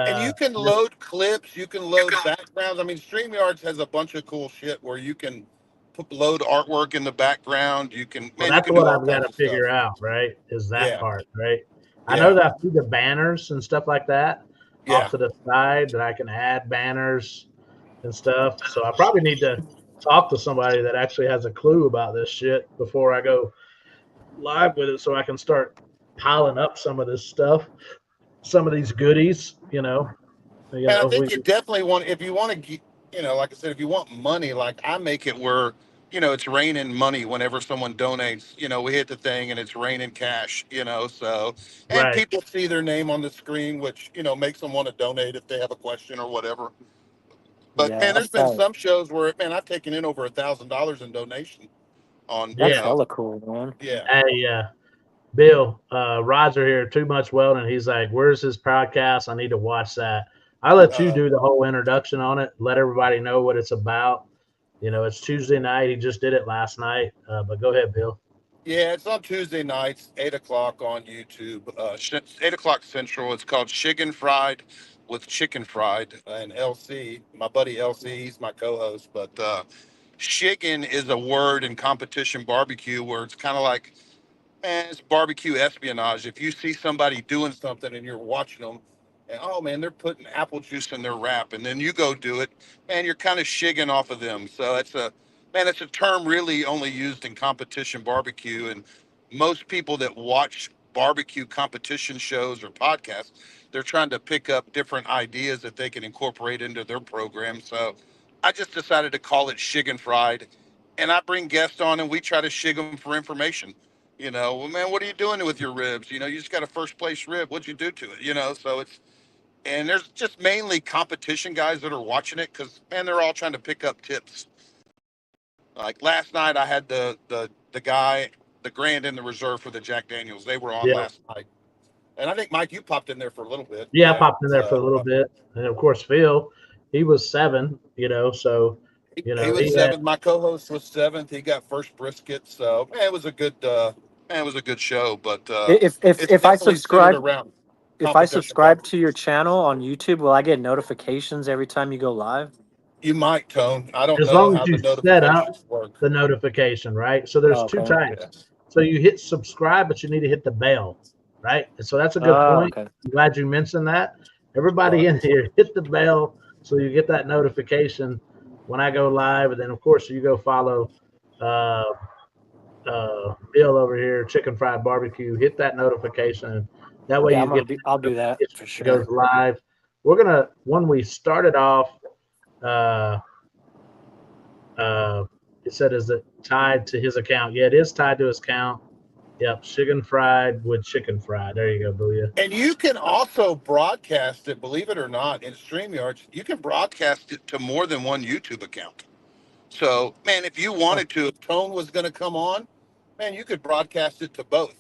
and uh, you can load clips. You can load backgrounds. I mean, StreamYards has a bunch of cool shit where you can load artwork in the background. You can, well, man, you that's can do what all I've got kinds to of stuff. figure out. Right? Is that Yeah, part right? I know yeah, that I see the banners and stuff like that off yeah. to the side that I can add banners and stuff. So I probably need to talk to somebody that actually has a clue about this shit before I go live with it, so I can start piling up some of this stuff, some of these goodies. And I We think you definitely want, if you want to, you know, like I said, if you want money, like I make it where, you know, it's raining money whenever someone donates. You know, we hit the thing and it's raining cash, you know, so, and right. people see their name on the screen, which, you know, makes them want to donate if they have a question or whatever. But Yeah, man, there's been some shows where, man, I've taken in over $1,000 in donation on, you that's Yeah. know, hella cool, man. yeah. Hey, Bill, Roger here, Too Much Welding. He's like, "Where's his podcast? I need to watch that." I'll let you Uh, do the whole introduction on it. Let everybody know what it's about. It's Tuesday night. He just did it last night. But go ahead, Bill. Yeah, it's on Tuesday nights, 8 o'clock on YouTube, 8 o'clock Central. It's called Chicken Fried with Chicken Fried and LC. My buddy LC, he's my co-host. But Shiggin is a word in competition barbecue where it's kind of like, man, it's barbecue espionage. If you see somebody doing something and you're watching them, and oh man, they're putting apple juice in their wrap, and then you go do it, man, you're kind of shigging off of them. So it's a term really only used in competition barbecue, and most people that watch barbecue competition shows or podcasts, they're trying to pick up different ideas that they can incorporate into their program. So I just decided to call it Shiggin' Fried, and I bring guests on and we try to shig them for information. You know, well, man, what are you doing with your ribs? You know, you just got a first place rib. What'd you do to it? You know, so and there's just mainly competition guys that are watching it because, man, they're all trying to pick up tips. Like last night, I had the guy, the Grand and the Reserve for the Jack Daniels. They were on Yeah, last night. And I think, Mike, you popped in there for a little bit. yeah. I Yeah. popped in there for a little bit, and of course, Phil, he was 7. So He was he had. seventh. My co-host was seventh. He got first brisket. So, man, it was a good show, but If if it's if I definitely centered subscribe around if I competition subscribe barbecue. to your channel on YouTube, will I get notifications every time you go live? You might, Tone. I don't As know long as how you the set up notifications work. the notification, right? So there's Oh, two okay. types. Yeah. So you hit subscribe, but you need to hit the bell, right? And so that's a good Oh, point. okay. I'm glad you mentioned that. Everybody Right. in here, hit the bell so you get that notification when I go live. And then, of course, you go follow uh, Bill over here, Chicken Fried Barbecue. Hit that notification. That way Yeah, you get I'll do that it for sure. goes live. We're gonna when we started off. Uh, it said, "Is it tied to his account?" Yeah, it is tied to his account. Yep, chicken fried with chicken fried. There you go, Booyah. And you can also broadcast it, believe it or not, in StreamYard. You can broadcast it to more than one YouTube account. So, man, if you wanted to, if Tone was going to come on, man, you could broadcast it to both,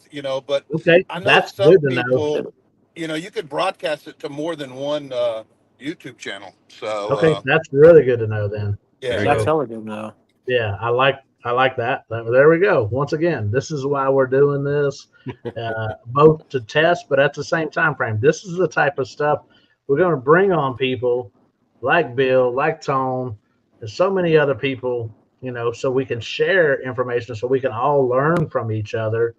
But Okay, I know that's some good to know. people, you could broadcast it to more than one YouTube channel. So, Okay, that's really good to know then. There yeah. you That's go. hella good now. Yeah, I like that. There we go. Once again, this is why we're doing this, both to test, but at the same time frame. This is the type of stuff we're going to bring on people like Bill, like Tone, and so many other people. So we can share information, so we can all learn from each other,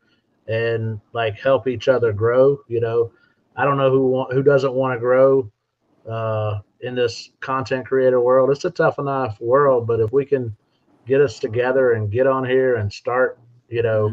and like help each other grow. I don't know who doesn't want to grow in this content creator world. It's a tough enough world, but if we can get us together and get on here and start, you know,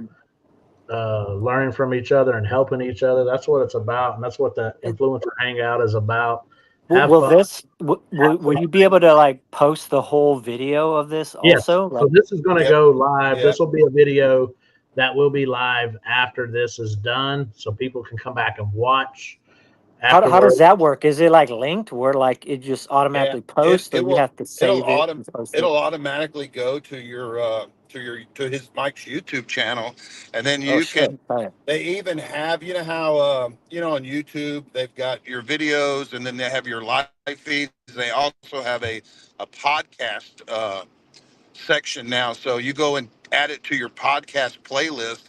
Mhm. learning from each other and helping each other, that's what it's about, and that's what the It- Influencer Hangout is about. Will, Have will fun. this will you be able to like post the whole video of this Yes. also? So Like, this is going to Yep. go live. Yep. This will be a video that will be live after this is done, so people can come back and watch how does afterwards. that work? Is it like linked where like it just Yeah, automatically it, posts, or it you will have to save it and post it? it'll automatically go to to his Mike's YouTube channel, and then Oh you shit! can. All right. They even have, how on YouTube they've got your videos, and then they have your live feeds. They also have a podcast section now, so you go and add it to your podcast playlist.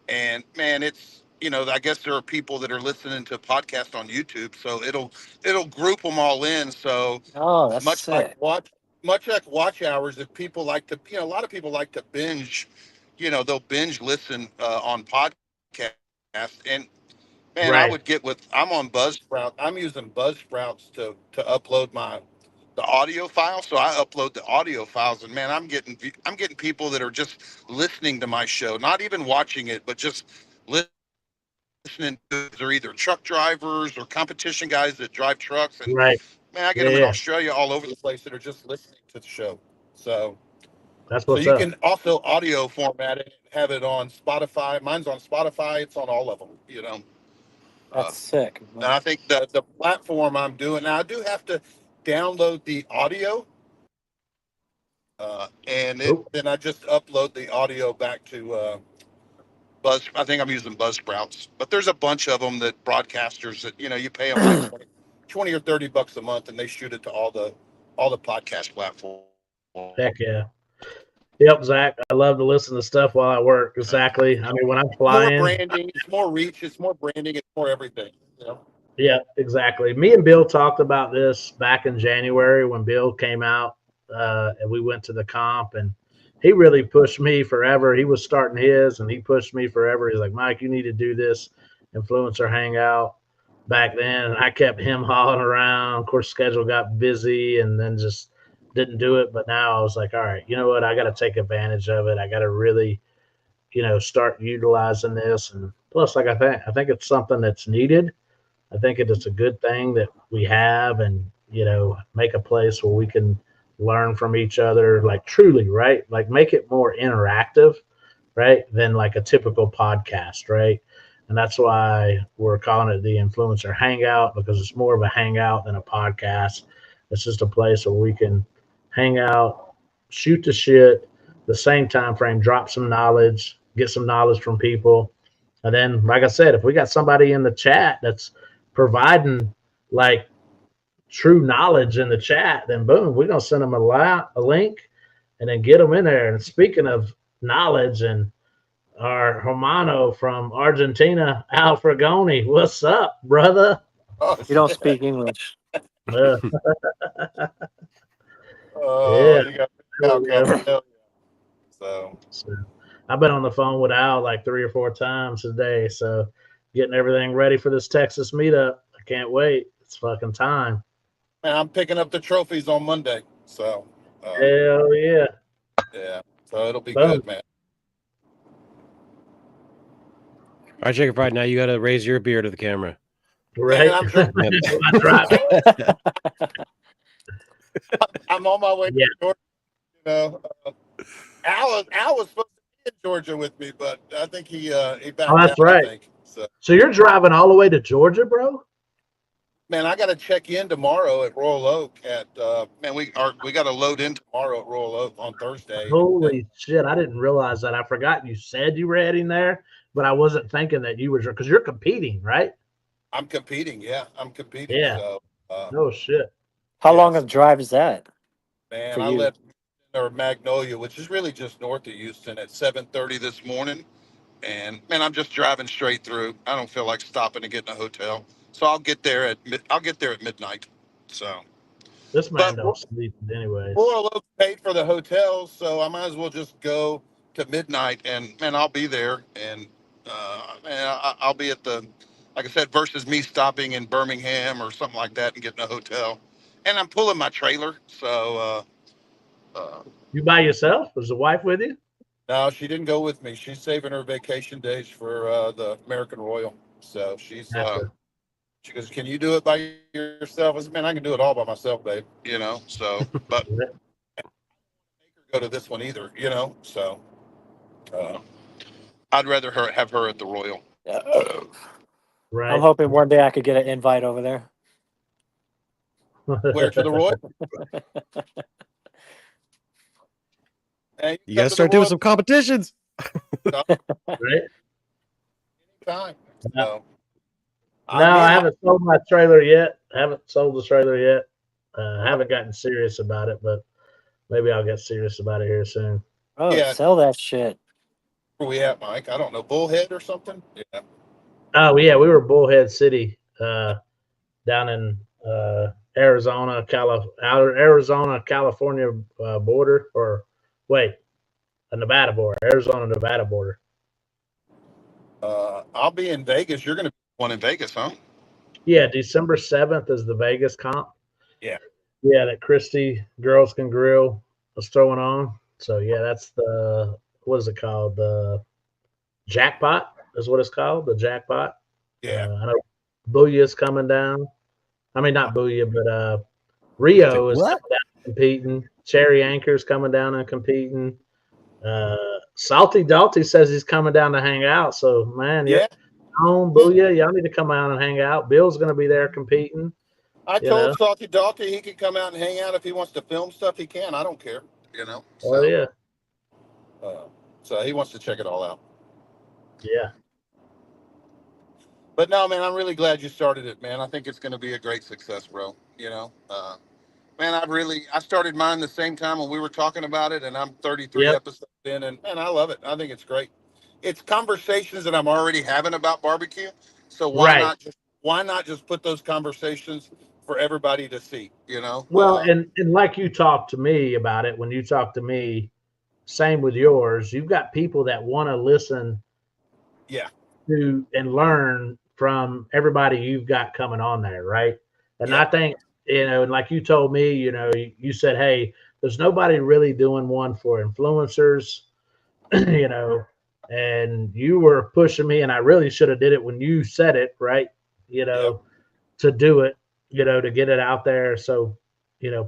And man, it's I guess there are people that are listening to podcasts on YouTube, so it'll group them all in. So Oh, that's much like sick. watch hours, if people like to, a lot of people like to binge, they'll binge listen on podcasts. And man, I Right. would get with, I'm on Buzzsprout. I'm using Buzzsprouts to upload the audio file. So I upload the audio files, and man, I'm getting people that are just listening to my show, not even watching it, but just listening to. They're either truck drivers or competition guys that drive trucks, and Right. man, I get Yeah. them in Yeah. Australia, all over the place, that are just listening to the show. So That's so what's you up. can also audio format it, have it on Spotify. Mine's on Spotify. It's on all of them. Uh, That's sick. and I think the platform I'm doing now, I do have to download the audio, Oh, then I just upload the audio back to Buzz. I think I'm using Buzzsprouts, but there's a bunch of them that broadcasters that you pay them like 20 or $30 a month, and they shoot it to all the podcast platforms. heck yeah. Yep, Zach. I love to listen to stuff while I work. Exactly. I mean, when I'm More flying, branding, it's more reach, it's more branding, it's more everything. yeah, exactly. Me and Bill talked about this back in January when Bill came out, and we went to the comp, and he really pushed me forever. He was starting his, and he pushed me forever. He's like, Mike, you need to do this influencer hangout back then. And I kept him hauling around. Of course, schedule got busy, and then just didn't do it. But now I was like, all right, you know what? I got to take advantage of it. I got to really, start utilizing this. And plus, like I think it's something that's needed. I think it is a good thing that we have, and make a place where we can learn from each other, like truly, right? Like make it more interactive, right? Than like a typical podcast, right? And that's why we're calling it the Influencer Hangout, because it's more of a hangout than a podcast. It's just a place where we can hang out, shoot the shit, the same time frame, drop some knowledge, get some knowledge from people. And then, like I said, if we got somebody in the chat that's providing like true knowledge in the chat, then boom, we're gonna send them a link, and then get them in there. And speaking of knowledge, and our Hermano from Argentina, Al Fragoni, what's up, brother? Oh, You don't shit. speak English. Uh, Oh, yeah, you got there Al we go. coming. Hell yeah. So I've been on the phone with Al like 3 or 4 times today, so getting everything ready for this Texas meetup. I can't wait. It's fucking time. Man, I'm picking up the trophies on Monday. So, Hell yeah. yeah. So it'll be Boom. good, man. All right, Chicken Fried. Now you got to raise your beer to the camera. Right. And I'm driving. I'm on my way Yeah. to Georgia. You know, Al was supposed to be in Georgia with me, but I think he backed Oh, that's out. right. I think so. So you're driving all the way to Georgia, bro? Man, I got to check in tomorrow at Royal Oak. We got to load in tomorrow at Royal Oak on Thursday. Holy shit! I didn't realize that. I forgot you said you were heading there, but I wasn't thinking that you were because you're competing, right? I'm competing. Yeah, I'm competing. Yeah. So, Oh shit! How long yes. of a drive is that? Man, For I you. left Magnolia, which is really just north of Houston, at 7:30 this morning. And man, I'm just driving straight through. I don't feel like stopping to get in a hotel, so I'll get there at midnight. So, This man but don't sleep anyways. Royal Oak paid for the hotels, so I might as well just go to midnight, and man, I'll be there, and I'll be at the, like I said, versus me stopping in Birmingham or something like that and getting a hotel. And I'm pulling my trailer, so You by yourself? Was the wife with you? no, she didn't go with me. She's saving her vacation days for the American Royal. So Gotcha. she goes, "Can you do it by yourself?" I said, "Man, I can do it all by myself, babe." You know. So, but make her go to this one either. You know. So, I'd rather have her at the Royal. Right. I'm hoping one day I could get an invite over there. Where to the Royal? Hey, You come got to to start the doing Royal some competitions. Right. anytime. No, So, I haven't sold my trailer yet. I haven't sold the trailer yet. I haven't gotten serious about it, but maybe I'll get serious about it here soon. Oh, Yeah. sell that shit. Where we at, Mike? I don't know. Bullhead or something? Yeah. Oh yeah, we were Bullhead City, down in Arizona, Arizona, California border, or wait, a Nevada border, Arizona, Nevada border. I'll be in Vegas. You're going to be one in Vegas, huh? Yeah, December 7th is the Vegas comp. Yeah. Yeah, that Christie Girls Can Grill was throwing on. So yeah, that's the, what is it called? The jackpot is what it's called. The jackpot. Yeah. I know Booyah's coming down. I mean, not Booyah, but Rio is coming down and competing. Cherry Anchor's coming down and competing. Salty Dalty says he's coming down to hang out. So man, Yeah. on Booyah, y'all need to come out and hang out. Bill's going to be there competing. I told Salty Dalty he could come out and hang out if he wants to film stuff. He can. I don't care. You know. Oh yeah. So he wants to check it all out. Yeah. But no, man, I'm really glad you started it, man. I think it's going to be a great success, bro. You know, man, I started mine the same time when we were talking about it, and I'm 33 episodes in, and I love it. I think it's great. It's conversations that I'm already having about barbecue. So why not just put those conversations for everybody to see, you know? Well, and like you talked to me about it, when you talk to me, same with yours, you've got people that want to listen to and learn from everybody you've got coming on there, right? And I think, and like you told me, you said, hey, there's nobody really doing one for influencers, and you were pushing me, and I really should have did it when you said it, right? To do it, to get it out there so,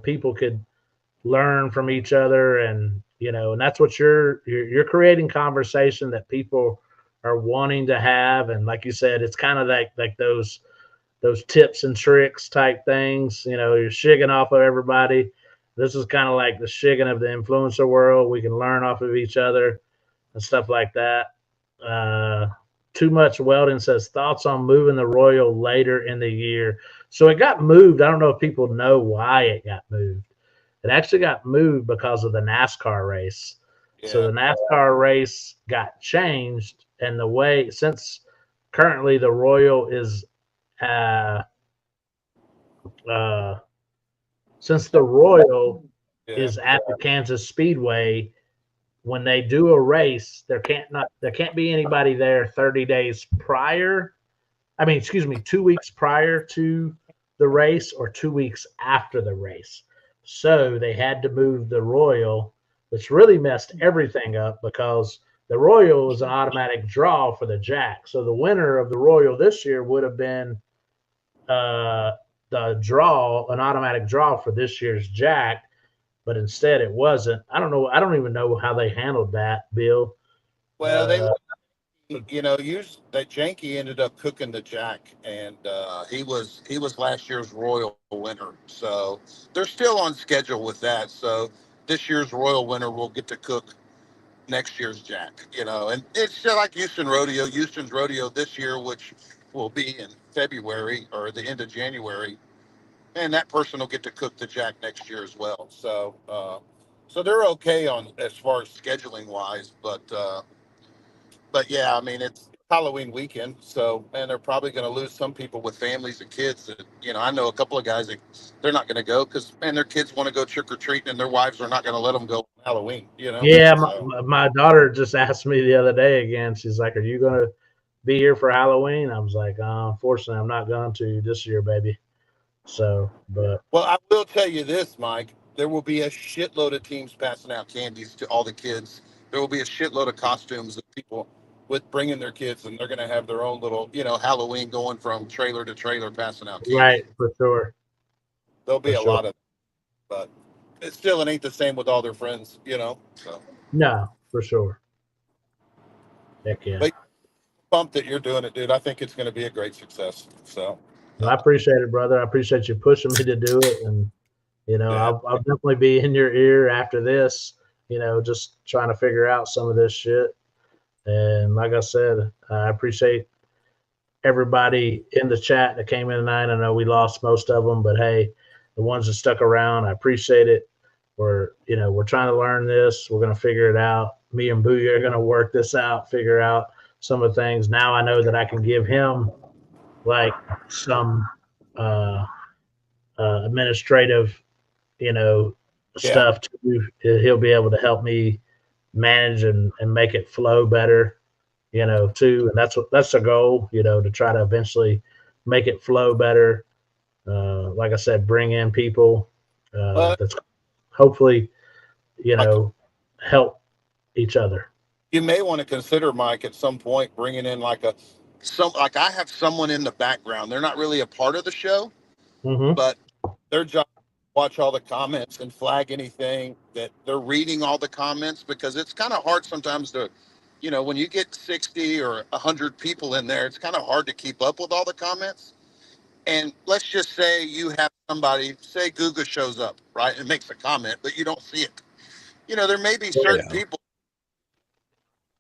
people could learn from each other, and and that's what you're creating conversation that people are wanting to have. And like you said, it's kind of like those tips and tricks type things. You're shigging off of everybody. This is kind of like the shigging of the influencer world. We can learn off of each other and stuff like that. Too Much Welding says thoughts on moving the Royal later in the year. So it got moved. I don't know if people know why it got moved. It actually got moved because of the NASCAR race. So the NASCAR race got changed, and the way, since currently the Royal is since the Royal is at the Kansas Speedway, when they do a race, there can't be anybody there 30 days prior. I mean, excuse me, 2 weeks prior to the race or 2 weeks after the race. So they had to move the Royal, which really messed everything up because the Royal was an automatic draw for the Jack. So the winner of the Royal this year would have been the draw, an automatic draw for this year's Jack, but instead it wasn't. I don't know. I don't even know how they handled that, Bill. Well, they, that Janky ended up cooking the Jack, and he was last year's Royal winner. So they're still on schedule with that. So this year's Royal winner will get to cook next year's Jack. And it's just like Houston Rodeo. Houston's Rodeo this year, which will be in February or the end of January, and that person will get to cook the Jack next year as well. So so they're okay on as far as scheduling wise, but yeah, I mean, it's Halloween weekend, so, and they're probably going to lose some people with families and kids. That, I know a couple of guys that they're not going to go because, man, their kids want to go trick or treating, and their wives are not going to let them go on Halloween. Yeah, So, my daughter just asked me the other day again. She's like, "Are you going to be here for Halloween?" I was like, "Unfortunately, I'm not going to this year, baby." So, but well, I will tell you this, Mike. There will be a shitload of teams passing out candies to all the kids. There will be a shitload of costumes of people with bringing their kids, and they're going to have their own little, Halloween going from trailer to trailer passing out right, candy. for sure, There'll be for a sure. lot of, but it still, it ain't the same with all their friends, So, No, for sure. Heck yeah. but pumped that you're doing it, dude. I think it's going to be a great success. So, Well, I appreciate it, brother. I appreciate you pushing me to do it, and yeah. I'll definitely be in your ear after this. Just trying to figure out some of this shit. And like I said, I appreciate everybody in the chat that came in tonight. I know we lost most of them, but hey, the ones that stuck around, I appreciate it. We're trying to learn this. We're going to figure it out. Me and Booyah are going to work this out, figure out some of the things. Now I know that I can give him like some uh, administrative, Yeah. stuff too. He'll be able to help me manage and make it flow better, too. And that's the goal, to try to eventually make it flow better. Like I said, bring in people that's hopefully, Like, help each other. you may want to consider, Mike, at some point bringing in like I have someone in the background. They're not really a part of the show, Mm-hmm. but their job is to watch all the comments and flag anything that they're reading all the comments, because it's kind of hard sometimes to, when you get 60 or 100 people in there, it's kind of hard to keep up with all the comments. And let's just say you have somebody, say Guga shows up, right, and makes a comment, but you don't see it. There may be certain Yeah. people.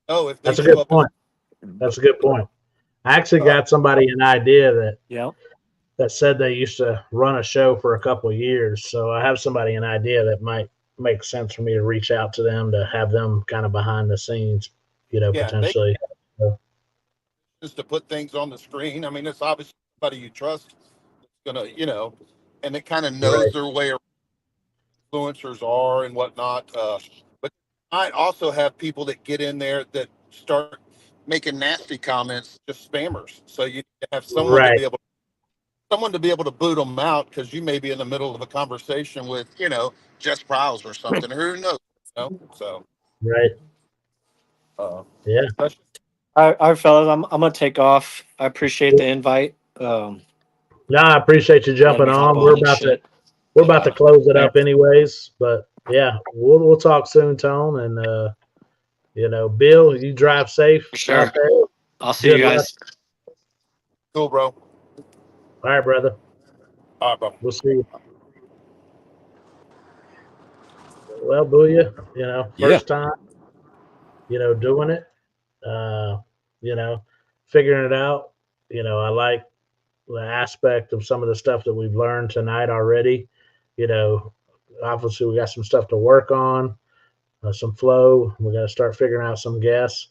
Oh, if they That's a show good up, point. That's a good point. I actually uh, got somebody an idea Yeah. that said they used to run a show for a couple of years. So I have somebody an idea that might make sense for me to reach out to them, to have them kind of behind the scenes, yeah, they potentially. just to put things on the screen. I mean, it's obviously somebody you trust. It's gonna, and it kind of knows Right. their way around influencers are and whatnot. But I also have people that get in there that start making nasty comments, just spammers. So you need to have Right. someone to be able to boot them out, because you may be in the middle of a conversation with, Jess Prowse or something. Who knows? So Right. Yeah. that's All right, fellas, I'm gonna take off. I appreciate the invite. No, I appreciate you Letting jumping me hop on. on and shit. We're about to close it Yeah. up anyways, but yeah, we'll talk soon, Tone. And Bill, you drive safe For sure. out there. I'll see Good you guys. cool, bro. All right, brother. All right, bro. We'll see you. Well, Booyah, first time, doing it, uh, figuring it out. I like the aspect of some of the stuff that we've learned tonight already. Obviously we got some stuff to work on, some flow. We got to start figuring out some guests.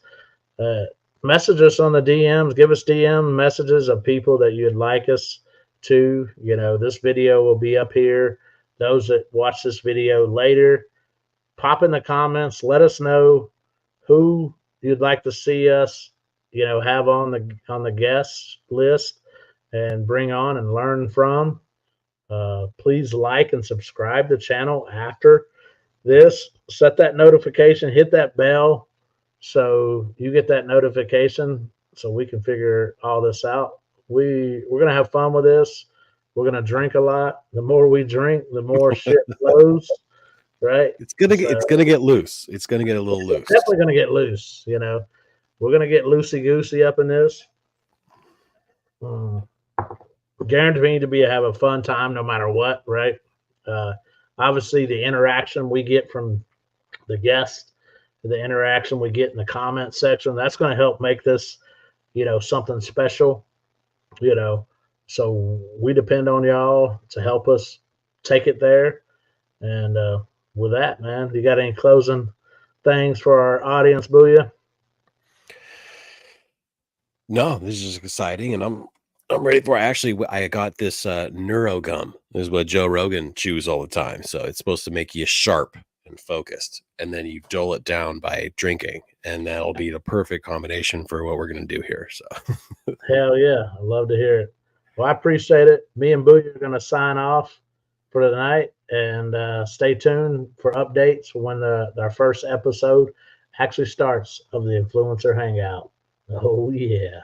Message us on the DMs. Give us DM messages of people that you'd like us to. This video will be up here. Those that watch this video later, pop in the comments. Let us know who you'd like to see us, have on the guest list and bring on and learn from. Please like and subscribe to the channel after this. Set that notification, hit that bell so you get that notification so we can figure all this out. We're gonna have fun with this. We're gonna drink a lot. The more we drink, the more shit flows, right? It's gonna get loose. It's gonna get a little loose. Definitely gonna get loose. You know, we're gonna get loosey goosey up in this. Guaranteed to have a fun time no matter what, right? Obviously, the interaction we get from the guests, the interaction we get in the comment section, that's going to help make this, something special, So we depend on y'all to help us take it there. And with that, man, you got any closing things for our audience, Booyah? No, this is exciting, and I'm ready for it. Actually, I got this neuro gum. This is what Joe Rogan chews all the time. So it's supposed to make you sharp and focused, and then you dole it down by drinking, and that'll be the perfect combination for what we're going to do here. So hell yeah, I love to hear it. Well, I appreciate it. Me and Booyah are going to sign off for tonight, and stay tuned for updates when our first episode actually starts of the Influencer Hangout. Oh yeah.